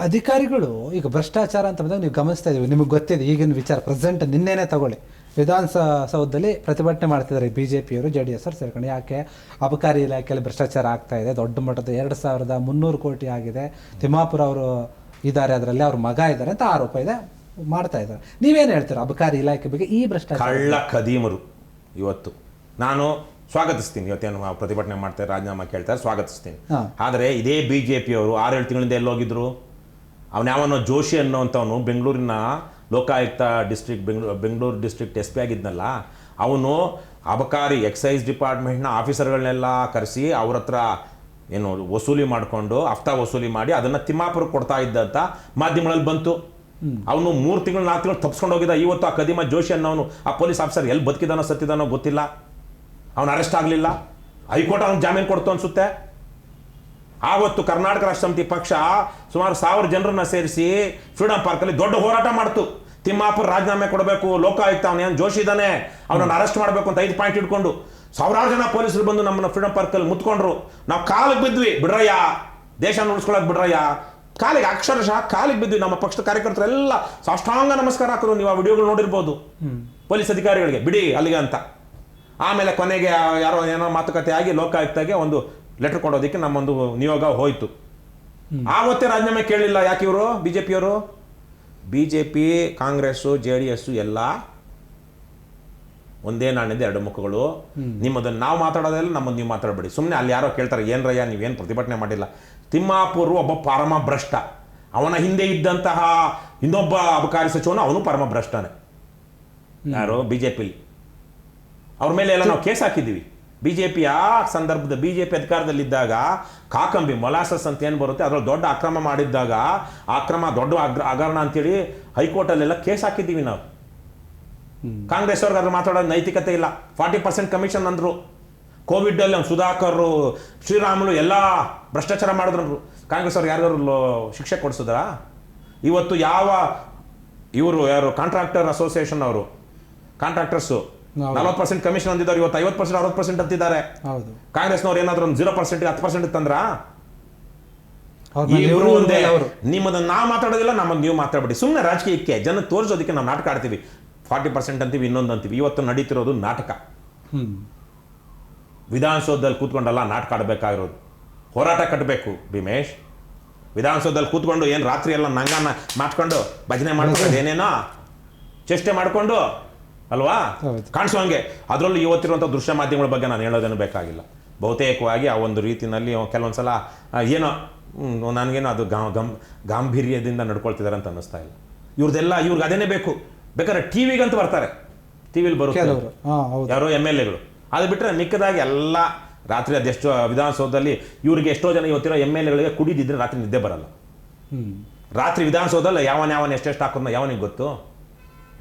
ಅಧಿಕಾರಿಗಳು ಈಗ ಭ್ರಷ್ಟಾಚಾರ ಅಂತ ಬಂದಾಗ ನೀವು ಗಮನಿಸ್ತಾ ಇದೀವಿ, ನಿಮಗೆ ಗೊತ್ತಿದೆ ಈಗಿನ ವಿಚಾರ ಪ್ರೆಸೆಂಟ್ ನಿನ್ನೆನೇ ತಗೊಳ್ಳಿ, ವಿಧಾನಸೌಧದಲ್ಲಿ ಪ್ರತಿಭಟನೆ ಮಾಡ್ತಿದ್ದಾರೆ BJPಯವರು JDS ಅವರು ಸೇರ್ಕೊಂಡು. ಯಾಕೆ? ಅಬಕಾರಿ ಇಲಾಖೆಯಲ್ಲಿ ಭ್ರಷ್ಟಾಚಾರ ಆಗ್ತಾ ಇದೆ, ದೊಡ್ಡ ಮಟ್ಟದ 2300 ಕೋಟಿ ಆಗಿದೆ, ತಿಮ್ಮಾಪುರ ಅವರು ಇದ್ದಾರೆ, ಅದರಲ್ಲಿ ಅವ್ರ ಮಗ ಇದ್ದಾರೆ ಅಂತ ಆರೋಪ ಇದೆ, ಮಾಡ್ತಾ ಇದ್ದಾರೆ. ನೀವೇನು ಹೇಳ್ತೀರಾ ಅಬಕಾರಿ ಇಲಾಖೆ ಬಗ್ಗೆ? ಈ ಭ್ರಷ್ಟಾಚಾರ ಕಳ್ಳ ಖದೀಮರು ಇವತ್ತು ನಾನು ಸ್ವಾಗತಿಸ್ತೀನಿ. ಇವತ್ತೇನು ಪ್ರತಿಭಟನೆ ಮಾಡ್ತಾರೆ, ರಾಜೀನಾಮೆ ಕೇಳ್ತಾರೆ, ಸ್ವಾಗತಿಸ್ತೀನಿ. ಆದರೆ ಇದೇ BJPಯವರು 6-7 ತಿಂಗಳಿಂದ ಎಲ್ಲೋಗಿದ್ರು? ಅವನ್ಯಾವನೋ ಜೋಶಿ ಅನ್ನೋಂಥವನು ಬೆಂಗಳೂರಿನ Lokayukta district Bengaluru district SP ಆಗಿದ್ನಲ್ಲ, ಅವನು ಅಬಕಾರಿ ಎಕ್ಸೈಸ್ ಡಿಪಾರ್ಟ್ಮೆಂಟ್ನ ಆಫೀಸರ್ಗಳನ್ನೆಲ್ಲ ಕರೆಸಿ ಅವ್ರ ಹತ್ರ ಏನು ವಸೂಲಿ ಮಾಡಿಕೊಂಡು ಹಫ್ತಾ ವಸೂಲಿ ಮಾಡಿ ಅದನ್ನು ತಿಮ್ಮಾಪುರಕ್ಕೆ ಕೊಡ್ತಾ ಇದ್ದಂತ ಮಾಧ್ಯಮಗಳಲ್ಲಿ ಬಂತು. ಅವನು 3 ತಿಂಗಳು 4 ತಿಂಗಳು ತಪ್ಪಿಸ್ಕೊಂಡು ಹೋಗಿದ್ದ. ಇವತ್ತು ಆ ಕದೀಮ ಜೋಶಿ ಅನ್ನೋನು ಆ ಪೊಲೀಸ್ ಆಫೀಸರ್ ಎಲ್ಲಿ ಬದುಕಿದಾನೋ ಸತ್ತಿದಾನೋ ಗೊತ್ತಿಲ್ಲ, ಅವನು ಅರೆಸ್ಟ್ ಆಗಲಿಲ್ಲ. ಹೈಕೋರ್ಟ್ ಅವ್ನು ಜಾಮೀನು ಕೊಡ್ತು ಅನ್ಸುತ್ತೆ. ಆವತ್ತು ಕರ್ನಾಟಕ ರಾಷ್ಟ್ರ ಸಮಿತಿ ಪಕ್ಷ ಸುಮಾರು 1000 ಜನರನ್ನ ಸೇರಿಸಿ ಫ್ರೀಡಂ ಪಾರ್ಕಲ್ಲಿ ದೊಡ್ಡ ಹೋರಾಟ ಮಾಡ್ತು. ತಿಮ್ಮಾಪುರ ರಾಜೀನಾಮೆ ಕೊಡಬೇಕು, ಲೋಕಾಯುಕ್ತ ಅವನೇನು ಜೋಶಿ ಇದ್ದಾನೆ, ಅವನನ್ನು ಅರೆಸ್ಟ್ ಮಾಡಬೇಕು ಅಂತ 5 ಪಾಯಿಂಟ್ ಇಟ್ಕೊಂಡು ಸಾವಿರಾರು ಜನ ಪೊಲೀಸರು ಬಂದು ನಮ್ಮನ್ನ ಫ್ರೀಡಂ ಪಾರ್ಕಲ್ಲಿ ಮುತ್ಕೊಂಡ್ರು. ನಾವು ಕಾಲಿಗೆ ಬಿದ್ವಿ, ಬಿಡ್ರಯ್ಯ ದೇಶ ಉಳಿಸ್ಕೊಳಕ್ ಬಿಡ್ರಯ್ಯ, ಕಾಲಿಗೆ ಅಕ್ಷರಶಃ ಕಾಲಿಗೆ ಬಿದ್ವಿ. ನಮ್ಮ ಪಕ್ಷದ ಕಾರ್ಯಕರ್ತರೆಲ್ಲ ಸಾಷ್ಟಾಂಗ ನಮಸ್ಕಾರ ಹಾಕಿದ್ರು. ನೀವು ಆ ವಿಡಿಯೋಗಳು ನೋಡಿರ್ಬೋದು. ಪೊಲೀಸ್ ಅಧಿಕಾರಿಗಳಿಗೆ ಬಿಡಿ ಅಲ್ಲಿಗೆ ಅಂತ. ಆಮೇಲೆ ಕೊನೆಗೆ ಯಾರೋ ಏನೋ ಮಾತುಕತೆ ಆಗಿ ಲೋಕಾಯುಕ್ತಗೆ ಒಂದು ಲೆಟರ್ ಕೊಡೋದಕ್ಕೆ ನಮ್ಮೊಂದು ನಿಯೋಗ ಹೋಯ್ತು. ಆವತ್ತೇ ರಾಜೀನಾಮೆ ಕೇಳಲಿಲ್ಲ. ಯಾಕೆ ಇವರು BJPಯವರು? BJP ಕಾಂಗ್ರೆಸ್ಸು JDS ಎಲ್ಲ ಒಂದೇ ನಾಣ್ಯದ 2 ಮುಖಗಳು. ನಿಮ್ಮದನ್ನು ನಾವು ಮಾತಾಡೋದೆಲ್ಲ ನಮ್ಮನ್ನು ನೀವು ಮಾತಾಡಬೇಡಿ. ಸುಮ್ಮನೆ ಅಲ್ಲಿ ಯಾರೋ ಕೇಳ್ತಾರೆ ಏನ್ರಯ್ಯ ನೀವೇನು ಪ್ರತಿಭಟನೆ ಮಾಡಿಲ್ಲ. ತಿಮ್ಮಾಪುರ ಒಬ್ಬ ಪರಮ ಭ್ರಷ್ಟ. ಅವನ ಹಿಂದೆ ಇದ್ದಂತಹ ಇನ್ನೊಬ್ಬ ಅಬಕಾರಿ ಸಚಿವನು ಅವನು ಪರಮ ಭ್ರಷ್ಟನೇ. ಯಾರು? BJPಲಿ ಅವ್ರ ಮೇಲೆ ಎಲ್ಲ ನಾವು ಕೇಸ್ ಹಾಕಿದ್ದೀವಿ. BJP ಆ ಸಂದರ್ಭದ BJP ಅಧಿಕಾರದಲ್ಲಿದ್ದಾಗ ಕಾಕಂಬಿ ಮೊಲಾಸಸ್ ಅಂತ ಏನು ಬರುತ್ತೆ ಅದರಲ್ಲಿ ದೊಡ್ಡ ಅಕ್ರಮ ಮಾಡಿದ್ದಾಗ ಅಕ್ರಮ ದೊಡ್ಡ ಹಗರಣ ಅಂತೇಳಿ ಹೈಕೋರ್ಟಲ್ಲೆಲ್ಲ ಕೇಸ್ ಹಾಕಿದ್ದೀವಿ ನಾವು. ಕಾಂಗ್ರೆಸ್ ಅವ್ರಿಗೆ ಅದ್ರ ಮಾತಾಡೋದು ನೈತಿಕತೆ ಇಲ್ಲ. 40% ಕಮಿಷನ್ ಅಂದರು. ಕೋವಿಡಲ್ಲಿ ಅವ್ನು ಸುಧಾಕರ್ ಶ್ರೀರಾಮುಲು ಎಲ್ಲ ಭ್ರಷ್ಟಾಚಾರ ಮಾಡಿದ್ರು. ಕಾಂಗ್ರೆಸ್ ಅವ್ರಿಗೆ ಯಾರಿಗಾರು ಶಿಕ್ಷೆ ಕೊಡಿಸಿದ್ರ? ಇವತ್ತು ಯಾವ ಇವರು ಯಾರು ಕಾಂಟ್ರಾಕ್ಟರ್ ಅಸೋಸಿಯೇಷನ್ ಅವರು ಕಾಂಟ್ರಾಕ್ಟರ್ಸು 40% ಕಮಿಷನ್ ಅಂದಿದ್ದಾರೆ, ಇವತ್ತು 50% 60% ಅಂತಿದ್ದಾರೆ. ಕಾಂಗ್ರೆಸ್ನವ್ರು ಏನಾದ್ರು 0% 10% ತಂದ್ರ? ಇವರು ಒಂದೇ. ನಿಮ್ಮದನ್ನ ನಾವು ಮಾತಾಡೋದಿಲ್ಲ, ನಮ್ಮನ್ನು ನೀವು ಮಾತಾಡಬೇಡಿ. ಸುಮ್ಮನೆ ರಾಜಕೀಯಕ್ಕೆ ಜನ ತೋರಿಸೋದಕ್ಕೆ ನಾವು ನಾಟಕ ಆಡ್ತೀವಿ. 40% ಅಂತೀವಿ, ಇನ್ನೊಂದು ಅಂತೀವಿ. ಇವತ್ತು ನಡೀತಿರೋದು ನಾಟಕ. ವಿಧಾನಸೌಧದಲ್ಲಿ ಕೂತ್ಕೊಂಡಲ್ಲ ನಾಟಕ ಆಡಬೇಕಾಗಿರೋದು, ಹೋರಾಟ ಕಟ್ಟಬೇಕು. ಭೀಮೇಶ್ ವಿಧಾನಸೌಧದಲ್ಲಿ ಕೂತ್ಕೊಂಡು ಏನು ರಾತ್ರಿ ಎಲ್ಲ ನಂಗಾನ ಮಾಡ್ಕೊಂಡು ಭಜನೆ ಮಾಡ್ಕೊಂಡು ಏನೇನೋ ಚೇಷ್ಟೆ ಮಾಡಿಕೊಂಡು ಅಲ್ವಾ ಕಾಣಿಸೋ ಹಂಗೆ. ಅದರಲ್ಲೂ ಇವತ್ತಿರುವಂಥ ದೃಶ್ಯ ಮಾಧ್ಯಮಗಳ ಬಗ್ಗೆ ನಾನು ಹೇಳೋದೇನು ಬೇಕಾಗಿಲ್ಲ. ಬಹುತೇಕವಾಗಿ ಆ ಒಂದು ರೀತಿಯಲ್ಲಿ ಕೆಲವೊಂದು ಸಲ ಏನೋ ನನಗೇನೋ ಅದು ಗಾಂಭೀರ್ಯದಿಂದ ನಡ್ಕೊಳ್ತಿದ್ದಾರೆ ಅಂತ ಅನ್ನಿಸ್ತಾ ಇಲ್ಲ. ಇವ್ರಿಗೆ ಅದೇನೇ ಬೇಕು. ಬೇಕಾದ್ರೆ TVಗಂತ ಬರ್ತಾರೆ, TVಲಿ ಬರುತ್ತೆ ಯಾರೋ MLAಗಳು. ಅದು ಬಿಟ್ಟರೆ ಮಿಕ್ಕದಾಗಿ ಎಲ್ಲ ರಾತ್ರಿ ಅದೆಷ್ಟು ವಿಧಾನಸೌಧದಲ್ಲಿ ಇವ್ರಿಗೆ ಎಷ್ಟೋ ಜನ ಇವತ್ತಿರೋ MLAಗಳಿಗೆ ಕುಡಿದಿದ್ರೆ ರಾತ್ರಿ ನಿದ್ದೆ ಬರಲ್ಲ. ರಾತ್ರಿ ವಿಧಾನಸೌಧದಲ್ಲಿ ಯಾವನ ಎಷ್ಟೆಷ್ಟು ಹಾಕೋದನ್ನ ಯಾವನಿಗೆ ಗೊತ್ತು?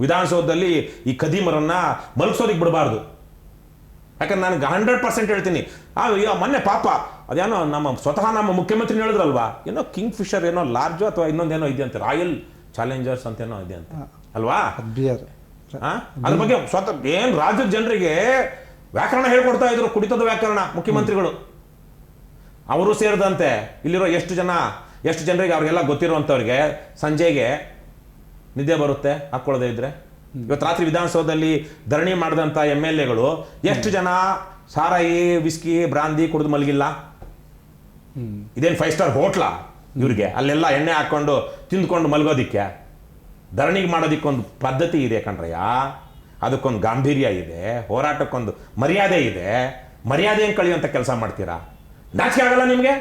ವಿಧಾನಸೌಧದಲ್ಲಿ ಈ ಕದೀಮರನ್ನ ಮಲಗಿಸೋದಿಕ್ಕೆ ಬಿಡಬಾರ್ದು. ಯಾಕಂದ್ರೆ ನನಗೆ 100% ಹೇಳ್ತೀನಿ. ಮೊನ್ನೆ ಪಾಪ ಅದೇನೋ ಸ್ವತಃ ನಮ್ಮ ಮುಖ್ಯಮಂತ್ರಿ ಹೇಳಿದ್ರಲ್ವಾ, ಏನೋ ಕಿಂಗ್ ಫಿಶರ್ ಏನೋ ಲಾರ್ಜು ಅಥವಾ ಇನ್ನೊಂದೇನೋ ಇದೆ ಅಂತ, ರಾಯಲ್ ಚಾಲೆಂಜರ್ಸ್ ಅಂತೇನೋ ಇದೆ ಅಂತ ಅಲ್ವಾ? ಅದ್ರ ಬಗ್ಗೆ ಸ್ವತಃ ಏನು ರಾಜ್ಯದ ಜನರಿಗೆ ವ್ಯಾಕರಣ ಹೇಳ್ಕೊಡ್ತಾ ಇದ್ರು, ಕುಡಿತದ ವ್ಯಾಕರಣ ಮುಖ್ಯಮಂತ್ರಿಗಳು. ಅವರು ಸೇರಿದಂತೆ ಇಲ್ಲಿರೋ ಎಷ್ಟು ಜನರಿಗೆ ಅವ್ರಿಗೆಲ್ಲ ಗೊತ್ತಿರುವಂಥವ್ರಿಗೆ ಸಂಜೆಗೆ ನಿದ್ದೆ ಬರುತ್ತೆ ಹಾಕ್ಕೊಳ್ಳೋದೇ ಇದ್ರೆ. ಇವತ್ತು ರಾತ್ರಿ ವಿಧಾನಸೌಧದಲ್ಲಿ ಧರಣಿ ಮಾಡಿದಂಥ MLAಗಳು ಎಷ್ಟು ಜನ ಸಾರಾಯಿ ವಿಸ್ಕಿ ಬ್ರಾಂದಿ ಕುಡಿದು ಮಲಗಿಲ್ಲ? ಇದೇನು 5 ಸ್ಟಾರ್ ಹೋಟ್ಲಾ ಇವ್ರಿಗೆ? ಅಲ್ಲೆಲ್ಲ ಎಣ್ಣೆ ಹಾಕ್ಕೊಂಡು ತಿಂದ್ಕೊಂಡು ಮಲಗೋದಿಕ್ಕೆ ಧರಣಿಗೆ ಮಾಡೋದಿಕ್ಕೊಂದು ಪದ್ಧತಿ ಇದೆ ಕಣ್ರಯ್ಯ. ಅದಕ್ಕೊಂದು ಗಾಂಭೀರ್ಯ ಇದೆ, ಹೋರಾಟಕ್ಕೊಂದು ಮರ್ಯಾದೆ ಇದೆ. ಮರ್ಯಾದೆಯನ್ನು ಕಳೆಯುವಂಥ ಕೆಲಸ ಮಾಡ್ತೀರಾ? ನಾಚಿಕೆ ಆಗಲ್ಲ ನಿಮಗೆ?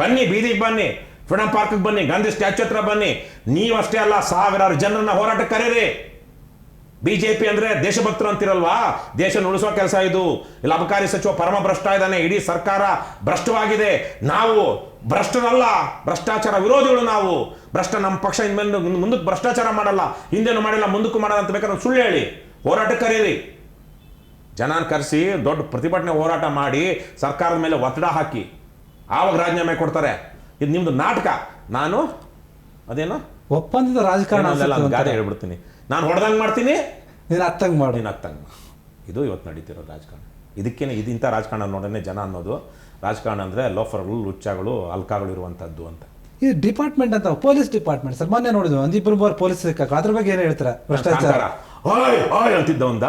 ಬನ್ನಿ, ಬೀದಿಗೆ ಬನ್ನಿ, ಫ್ರೀಡಂ ಪಾರ್ಕ್ಗೆ ಬನ್ನಿ, ಗಾಂಧಿ ಸ್ಟ್ಯಾಚ್ಯೂ ಹತ್ರ ಬನ್ನಿ. ನೀವಷ್ಟೇ ಅಲ್ಲ, ಸಾವಿರಾರು ಜನರನ್ನ ಹೋರಾಟಕ್ಕೆ ಕರೀರಿ. BJP ಅಂದ್ರೆ ದೇಶಭಕ್ತರು ಅಂತಿರಲ್ವಾ? ದೇಶ ಉಳಿಸೋ ಕೆಲಸ ಇದು. ಇಲ್ಲ ಅಬಕಾರಿ ಸಚಿವ ಪರಮ ಭ್ರಷ್ಟ ಇದ್ದಾನೆ, ಇಡೀ ಸರ್ಕಾರ ಭ್ರಷ್ಟವಾಗಿದೆ. ನಾವು ಭ್ರಷ್ಟರಲ್ಲ, ಭ್ರಷ್ಟಾಚಾರ ವಿರೋಧಿಗಳು ನಾವು. ನಮ್ಮ ಪಕ್ಷ ಇನ್ಮೇಲೆ ಮುಂದಕ್ಕೆ ಭ್ರಷ್ಟಾಚಾರ ಮಾಡಲ್ಲ, ಹಿಂದೇನು ಮಾಡಿಲ್ಲ, ಮುಂದಕ್ಕೂ ಮಾಡಲ್ಲ ಅಂತ ಬೇಕಾದ್ರೆ ಸುಳ್ಳು ಹೇಳಿ, ಹೋರಾಟಕ್ಕೆ ಕರೀರಿ. ಜನ ಕರೆಸಿ ದೊಡ್ಡ ಪ್ರತಿಭಟನೆ ಹೋರಾಟ ಮಾಡಿ ಸರ್ಕಾರದ ಮೇಲೆ ಒತ್ತಡ ಹಾಕಿ ಆವಾಗ ರಾಜೀನಾಮೆ ಕೊಡ್ತಾರೆ. ಇದು ನಿಮ್ದು ನಾಟಕ. ನಾನು ಅದೇನೋ ಒಪ್ಪಂದದ ರಾಜಕಾರಣ ಗಾದೆ ಹೇಳ್ಬಿಡ್ತೀನಿ, ನಾನು ಹೊಡೆದಂಗೆ ಮಾಡ್ತೀನಿ, ನೀನು ಹತ್ತಂಗೆ ಮಾಡಿ, ನೀನು ಹತ್ತಂಗೆ. ಇದು ಇವತ್ತು ನಡೀತಿರೋ ರಾಜಕಾರಣ. ಇದಕ್ಕೇನೆ ಇಂಥ ರಾಜಕಾರಣ ನೋಡೋಣ ಜನ ಅನ್ನೋದು. ರಾಜಕಾರಣ ಅಂದರೆ ಲೋಫರ್ಗಳು, ಲುಚ್ಚಾಗಳು, ಅಲ್ಕಾಗಳು ಇರುವಂಥದ್ದು ಅಂತ. ಇದು ಡಿಪಾರ್ಟ್ಮೆಂಟ್ ಅಂತ ಪೊಲೀಸ್ ಡಿಪಾರ್ಟ್ಮೆಂಟ್ ಸರ್. ಮೊನ್ನೆ ನೋಡಿದ್ವಿ ಒಂದಿಬ್ಬರು ಮೂರು ಪೊಲೀಸ್ ಸಿಕ್ಕಾಕ, ಅದ್ರ ಬಗ್ಗೆ ಏನು ಹೇಳ್ತಾರೆ? ಭ್ರಷ್ಟಾಚಾರ ಓಯ್ ಓಯ್ ಅಂತಿದ್ದ ಒಂದ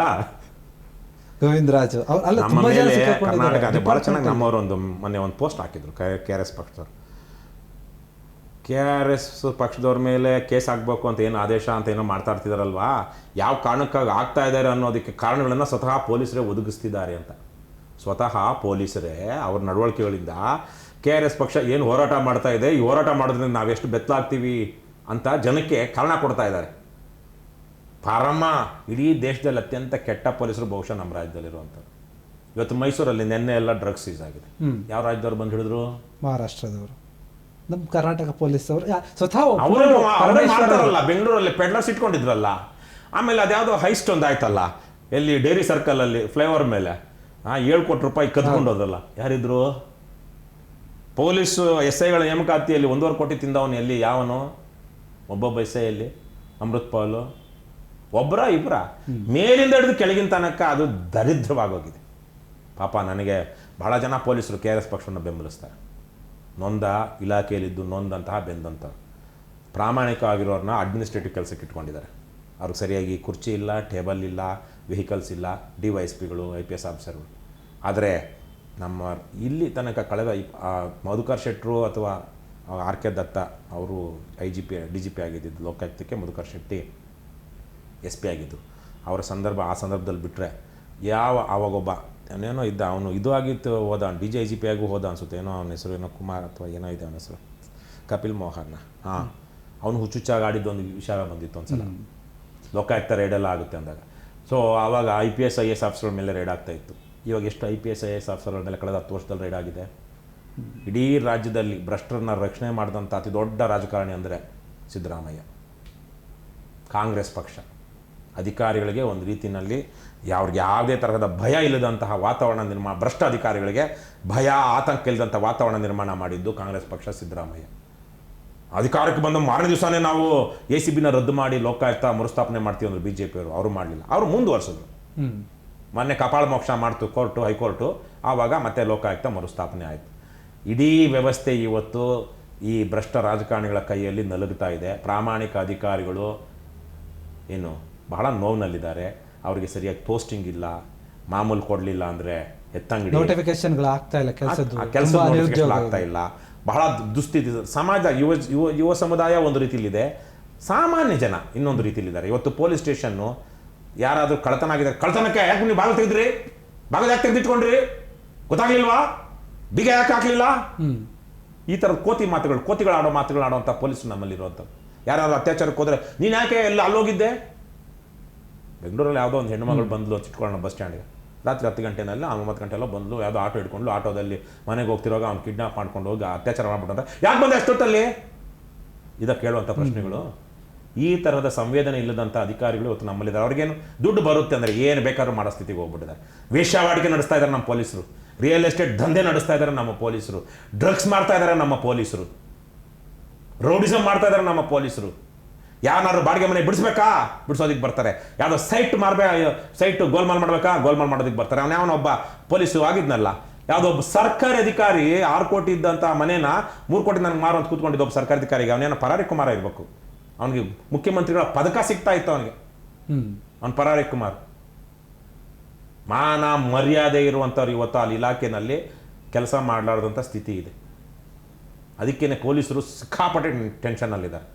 ಗೋವಿಂದರಾಜು ಅಲ್ಲ, ನಮ್ಮ ತುಂಬಾ ಜನ ಮೇಲೆ ಸಿಕ್ಕಾಕೊಂಡಿದ್ದಾರೆ. ಕರ್ನಾಟಕ ಭಾಳ ಚೆನ್ನಾಗಿ ನಮ್ಮವರು ಮೊನ್ನೆ ಒಂದು ಪೋಸ್ಟ್ ಹಾಕಿದ್ರು KRS ಪಕ್ಷದವ್ರು. KRS ಪಕ್ಷದವ್ರ ಮೇಲೆ ಕೇಸ್ ಹಾಕ್ಬೇಕು ಅಂತ ಏನು ಆದೇಶ ಅಂತ ಏನೋ ಮಾಡ್ತಾ ಇರ್ತಿದಾರಲ್ವಾ, ಯಾವ ಕಾರಣಕ್ಕಾಗಿ ಆಗ್ತಾ ಇದ್ದಾರೆ ಅನ್ನೋದಕ್ಕೆ ಕಾರಣಗಳನ್ನು ಸ್ವತಃ ಪೊಲೀಸರೇ ಒದಗಿಸ್ತಿದ್ದಾರೆ ಅಂತ. ಸ್ವತಃ ಪೊಲೀಸರೇ ಅವ್ರ ನಡವಳಿಕೆಗಳಿಂದ KRS ಪಕ್ಷ ಏನು ಹೋರಾಟ ಮಾಡ್ತಾ ಇದೆ, ಈ ಹೋರಾಟ ಮಾಡೋದ್ರಿಂದ ನಾವೆಷ್ಟು ಬೆತ್ತಲಾಗ್ತೀವಿ ಅಂತ ಜನಕ್ಕೆ ಕಾರಣ ಕೊಡ್ತಾ ಇದ್ದಾರೆ. ಪರಮ ಇಡೀ ದೇಶದಲ್ಲಿ ಅತ್ಯಂತ ಕೆಟ್ಟ ಪೊಲೀಸರು ಬಹುಶಃ ನಮ್ಮ ರಾಜ್ಯದಲ್ಲಿರುವಂಥದ್ದು. ಇವತ್ತು ಮೈಸೂರಲ್ಲಿ ನಿನ್ನೆ ಎಲ್ಲ ಡ್ರಗ್ಸ್ ಸೀಸ್ ಆಗಿದೆ. ಯಾವ ರಾಜ್ಯದವ್ರು ಬಂದು ಹಿಡಿದ್ರು? ಮಹಾರಾಷ್ಟ್ರದವರು. ನಮ್ಮ ಕರ್ನಾಟಕ ಪೊಲೀಸ್ ಅವರು ಸ್ವತಃ ಅವರೇ ಮಾಡ್ತಾರಲ್ಲ. ಬೆಂಗಳೂರಲ್ಲಿ ಪೆಡ್ಲರ್ಸ್ ಇಟ್ಕೊಂಡಿದ್ರಲ್ಲ. ಆಮೇಲೆ ಅದ್ಯಾವುದೋ ಹೈಸ್ಟ್ ಒಂದು ಆಯ್ತಲ್ಲ, ಎಲ್ಲಿ ಡೈರಿ ಸರ್ಕಲಲ್ಲಿ ಫ್ಲೈಓವರ್ ಮೇಲೆ 7 ಕೋಟಿ ರೂಪಾಯಿ ಕದ್ಕೊಂಡು ಹೋದ್ರಲ್ಲ, ಯಾರಿದ್ರು? ಪೊಲೀಸು SIಗಳ ನೇಮಕಾತಿಯಲ್ಲಿ 1.5 ಕೋಟಿ ತಿಂದವನು ಎಲ್ಲಿ? ಯಾವನು? ಒಬ್ಬೊಬ್ಬ SI ಎಲ್ಲಿ? ಅಮೃತ್ ಪಾಲು ಒಬ್ಬರ ಇಬ್ಬರ? ಮೇಲಿಂದ ಹಿಡಿದು ಕೆಳಗಿನ ತನಕ ಅದು ದರಿದ್ರವಾಗೋಗಿದೆ. ಪಾಪ ನನಗೆ ಬಹಳ ಜನ ಪೊಲೀಸರು KRS ಪಕ್ಷವನ್ನು ಬೆಂಬಲಿಸ್ತಾರೆ. ನೊಂದ ಇಲಾಖೆಯಲ್ಲಿದ್ದು ನೊಂದಂತಹ ಬೆಂದಂಥ ಪ್ರಾಮಾಣಿಕವಾಗಿರೋರನ್ನ ಅಡ್ಮಿನಿಸ್ಟ್ರೇಟಿವ್ ಕೆಲಸಕ್ಕೆ ಇಟ್ಕೊಂಡಿದ್ದಾರೆ. ಅವ್ರಿಗೆ ಸರಿಯಾಗಿ ಕುರ್ಚಿ ಇಲ್ಲ, ಟೇಬಲ್ ಇಲ್ಲ, ವೆಹಿಕಲ್ಸ್ ಇಲ್ಲ, DYSPಗಳು, IPS ಆಫೀಸರ್ಗಳು. ಆದರೆ ನಮ್ಮ ಇಲ್ಲಿ ತನಕ ಕಳೆದ ಮಧುಕರ್ ಶೆಟ್ಟರು ಅಥವಾ RK ದತ್ತ ಅವರು IGP DGP ಆಗಿದ್ದು, ಲೋಕಾಯುಕ್ತಕ್ಕೆ ಮಧುಕರ್ ಶೆಟ್ಟಿ SP ಆಗಿದ್ದು. ಅವರ ಆ ಸಂದರ್ಭದಲ್ಲಿ ಬಿಟ್ಟರೆ ಆವಾಗೊಬ್ಬ ಅವನೇನೋ ಇದ್ದ, ಅವನು ಇದು ಆಗಿತ್ತು, ಹೋದ DGIGP ಆಗೂ ಹೋದ ಅನ್ಸುತ್ತೆ, ಏನೋ ಅವನ ಹೆಸರು ಏನೋ ಕುಮಾರ್ ಅಥವಾ ಏನೋ ಇದೆ ಅವನ ಹೆಸರು, ಕಪಿಲ್ ಮೋಹನ್. ಅವನು ಹುಚ್ಚುಚ್ಚಾಗಿ ಆಡಿದ್ದು ಒಂದು ವಿಚಾರ ಬಂದಿತ್ತು ಒಂದ್ಸಲ, ಲೋಕಾಯುಕ್ತ ರೇಡೆಲ್ಲ ಆಗುತ್ತೆ ಅಂದಾಗ. ಸೊ ಆವಾಗ IPS IAS ಆಫೀಸರ್ಗಳ ಮೇಲೆ ರೇಡ್ ಆಗ್ತಾ ಇತ್ತು. ಇವಾಗ ಎಷ್ಟು IPS IAS ಆಫೀಸರ್ಗಳ ಮೇಲೆ ಕಳೆದ 10 ವರ್ಷದಲ್ಲಿ ರೇಡ್ ಆಗಿದೆ? ಇಡೀ ರಾಜ್ಯದಲ್ಲಿ ಭ್ರಷ್ಟರನ್ನ ರಕ್ಷಣೆ ಮಾಡಿದಂಥ ಅತಿ ದೊಡ್ಡ ರಾಜಕಾರಣಿ ಅಂದರೆ ಸಿದ್ದರಾಮಯ್ಯ. ಕಾಂಗ್ರೆಸ್ ಪಕ್ಷ ಅಧಿಕಾರಿಗಳಿಗೆ ಒಂದು ರೀತಿಯಲ್ಲಿ ಅವ್ರಿಗೆ ಯಾವುದೇ ತರಹದ ಭಯ ಇಲ್ಲದಂತಹ ವಾತಾವರಣ ಭ್ರಷ್ಟ ಅಧಿಕಾರಿಗಳಿಗೆ ಭಯ ಆತಂಕ ಇಲ್ಲದಂಥ ವಾತಾವರಣ ನಿರ್ಮಾಣ ಮಾಡಿದ್ದು ಕಾಂಗ್ರೆಸ್ ಪಕ್ಷ, ಸಿದ್ದರಾಮಯ್ಯ. ಅಧಿಕಾರಕ್ಕೆ ಬಂದ ಮಾರನೇ ದಿವಸನೇ ನಾವು ACBನ ರದ್ದು ಮಾಡಿ ಲೋಕಾಯುಕ್ತ ಮರುಸ್ಥಾಪನೆ ಮಾಡ್ತೀವಿ ಅಂದ್ರೆ BJPಯವರು, ಅವರು ಮಾಡಲಿಲ್ಲ. ಅವರು ಮುಂದುವರ್ಸಿದ್ರು. ಮೊನ್ನೆ ಕಪಾಳ ಮೋಕ್ಷ ಮಾಡ್ತು ಹೈಕೋರ್ಟು, ಆವಾಗ ಮತ್ತೆ ಲೋಕಾಯುಕ್ತ ಮರುಸ್ಥಾಪನೆ ಆಯಿತು. ಇಡೀ ವ್ಯವಸ್ಥೆ ಇವತ್ತು ಈ ಭ್ರಷ್ಟ ರಾಜಕಾರಣಿಗಳ ಕೈಯಲ್ಲಿ ನಲುಗುತ್ತಾ ಇದೆ. ಪ್ರಾಮಾಣಿಕ ಅಧಿಕಾರಿಗಳು ಏನು ಬಹಳ ನೋವಿನಲ್ಲಿದ್ದಾರೆ. ಅವರಿಗೆ ಸರಿಯಾಗಿ ಪೋಸ್ಟಿಂಗ್ ಇಲ್ಲ, ಮಾಮೂಲು ಕೊಡಲಿಲ್ಲ ಅಂದರೆ ಎತ್ತಂಗಡಿ, ನೋಟಿಫಿಕೇಶನ್ಗಳು ಆಗ್ತಾ ಇಲ್ಲ, ಕೆಲಸ ಆಗ್ತಾ ಇಲ್ಲ. ಬಹಳ ದುಸ್ಥಿತಿ. ಸಮಾಜ ಯುವ ಸಮುದಾಯ ಒಂದು ರೀತಿಯಲ್ಲಿದೆ, ಸಾಮಾನ್ಯ ಜನ ಇನ್ನೊಂದು ರೀತಿಯಲ್ಲಿದ್ದಾರೆ. ಇವತ್ತು ಪೊಲೀಸ್ ಸ್ಟೇಷನ್ನು ಯಾರಾದರೂ ಕಳ್ಳತನ ಆಗಿದೆ, ಕಳ್ಳತನಕ್ಕೆ ಯಾಕೆ ನೀವು ಬಾಗಿಲು ತೆಗೆದ್ರಿ, ಬಾಗಿಲು ಯಾಕೆ ತೆಗೆದಿಟ್ಕೊಂಡ್ರಿ, ಗೊತ್ತಾಗ್ಲಿಲ್ವಾ, ಬೀಗ ಯಾಕೆ ಹಾಕ್ಲಿಲ್ಲ? ಈ ಥರದ ಕೋತಿಗಳು ಆಡೋಂಥ ಪೊಲೀಸರು ನಮ್ಮಲ್ಲಿರುವಂಥದ್ದು. ಯಾರಾದ್ರು ಅತ್ಯಾಚಾರಕ್ಕೆ ಹೋದರೆ ನೀನು ಯಾಕೆ ಎಲ್ಲ ಅಲ್ಲೋಗಿದ್ದೆ? ಬೆಂಗಳೂರಲ್ಲಿ ಯಾವುದೋ ಒಂದು ಹೆಣ್ಣುಮಗಳು ಬಂದ್ಲು ಚಿಟ್ಕೊಳ್ಳೋಣ ಬಸ್ ಸ್ಟ್ಯಾಂಡ್ಗೆ, ರಾತ್ರಿ 10 ಗಂಟೆನಲ್ಲಿ 9 ಗಂಟೆಲ್ಲ ಬಂದ್ಲು, ಯಾವುದೋ ಆಟೋ ಹಿಡ್ಕೊಂಡು ಆಟೋದಲ್ಲಿ ಮನೆಗೆ ಹೋಗ್ತಿರುವಾಗ ಅವ್ನು ಕಿಡ್ನಾಪ್ ಮಾಡ್ಕೊಂಡು ಹೋಗಿ ಅತ್ಯಾಚಾರ ಮಾಡ್ಬಿಟ್ಟ. ಯಾಕೆ ಬಂದೆ ಅಷ್ಟೊತ್ತಲ್ಲಿ? ಇದಕ್ಕೆ ಕೇಳುವಂಥ ಪ್ರಶ್ನೆಗಳು. ಈ ಥರದ ಸಂವೇದನೆ ಇಲ್ಲದಂಥ ಅಧಿಕಾರಿಗಳು ಇವತ್ತು ನಮ್ಮಲ್ಲಿದ್ದಾರೆ. ಅವ್ರಿಗೇನು ದುಡ್ಡು ಬರುತ್ತೆ ಅಂದರೆ ಏನು ಬೇಕಾದ್ರೂ ಮಾಡೋ ಸ್ಥಿತಿಗೆ ಹೋಗ್ಬಿಟ್ಟಿದ್ದಾರೆ. ವೇಶ್ಯಾವಾಟಿಕೆ ನಡೆಸ್ತಾ ಇದ್ದಾರೆ ನಮ್ಮ ಪೊಲೀಸರು, ರಿಯಲ್ ಎಸ್ಟೇಟ್ ದಂಧೆ ನಡೆಸ್ತಾ ಇದ್ದಾರೆ ನಮ್ಮ ಪೊಲೀಸರು, ಡ್ರಗ್ಸ್ ಮಾಡ್ತಾ ಇದ್ದಾರೆ ನಮ್ಮ ಪೊಲೀಸರು, ರೌಡಿಸಮ್ ಮಾಡ್ತಾ ಇದ್ದಾರೆ ನಮ್ಮ ಪೊಲೀಸರು. ಯಾರನ್ನಾರು ಬಾಡಿಗೆ ಮನೆ ಬಿಡಿಸೋದಕ್ಕೆ ಬರ್ತಾರೆ. ಯಾವುದೋ ಸೈಟ್ ಗೋಲ್ಮಾಲ್ ಮಾಡೋದಕ್ಕೆ ಬರ್ತಾರೆ. ಅವನೊಬ್ಬ ಪೊಲೀಸು ಆಗಿದ್ನಲ್ಲ, ಯಾವುದೋ ಒಬ್ಬ ಸರ್ಕಾರಿ ಅಧಿಕಾರಿ 6 ಕೋಟಿ ಇದ್ದಂಥ ಮನೇನ 3 ಕೋಟಿ ನನಗೆ ಮಾರು ಅಂತ ಕೂತ್ಕೊಂಡಿದ್ದ ಒಬ್ಬ ಸರ್ಕಾರಿ ಅಧಿಕಾರಿಗೆ. ಅವನೇನೋ ಪರಾರಿ ಕುಮಾರ ಇರಬೇಕು, ಅವನಿಗೆ ಮುಖ್ಯಮಂತ್ರಿಗಳ ಪದಕ ಸಿಗ್ತಾ ಇತ್ತು ಅವನಿಗೆ. ಅವನು ಪರಾರಿ ಕುಮಾರ್. ಮಾನ ಮರ್ಯಾದೆ ಇರುವಂಥವ್ರು ಇವತ್ತು ಅಲ್ಲಿ ಇಲಾಖೆಯಲ್ಲಿ ಕೆಲಸ ಮಾಡಲಾರ್ದಂಥ ಸ್ಥಿತಿ ಇದೆ. ಅದಕ್ಕೇನೆ ಪೊಲೀಸರು ಸಿಕ್ಕಾಪಟ್ಟೆ ಟೆನ್ಷನ್ನಲ್ಲಿದ್ದಾರೆ,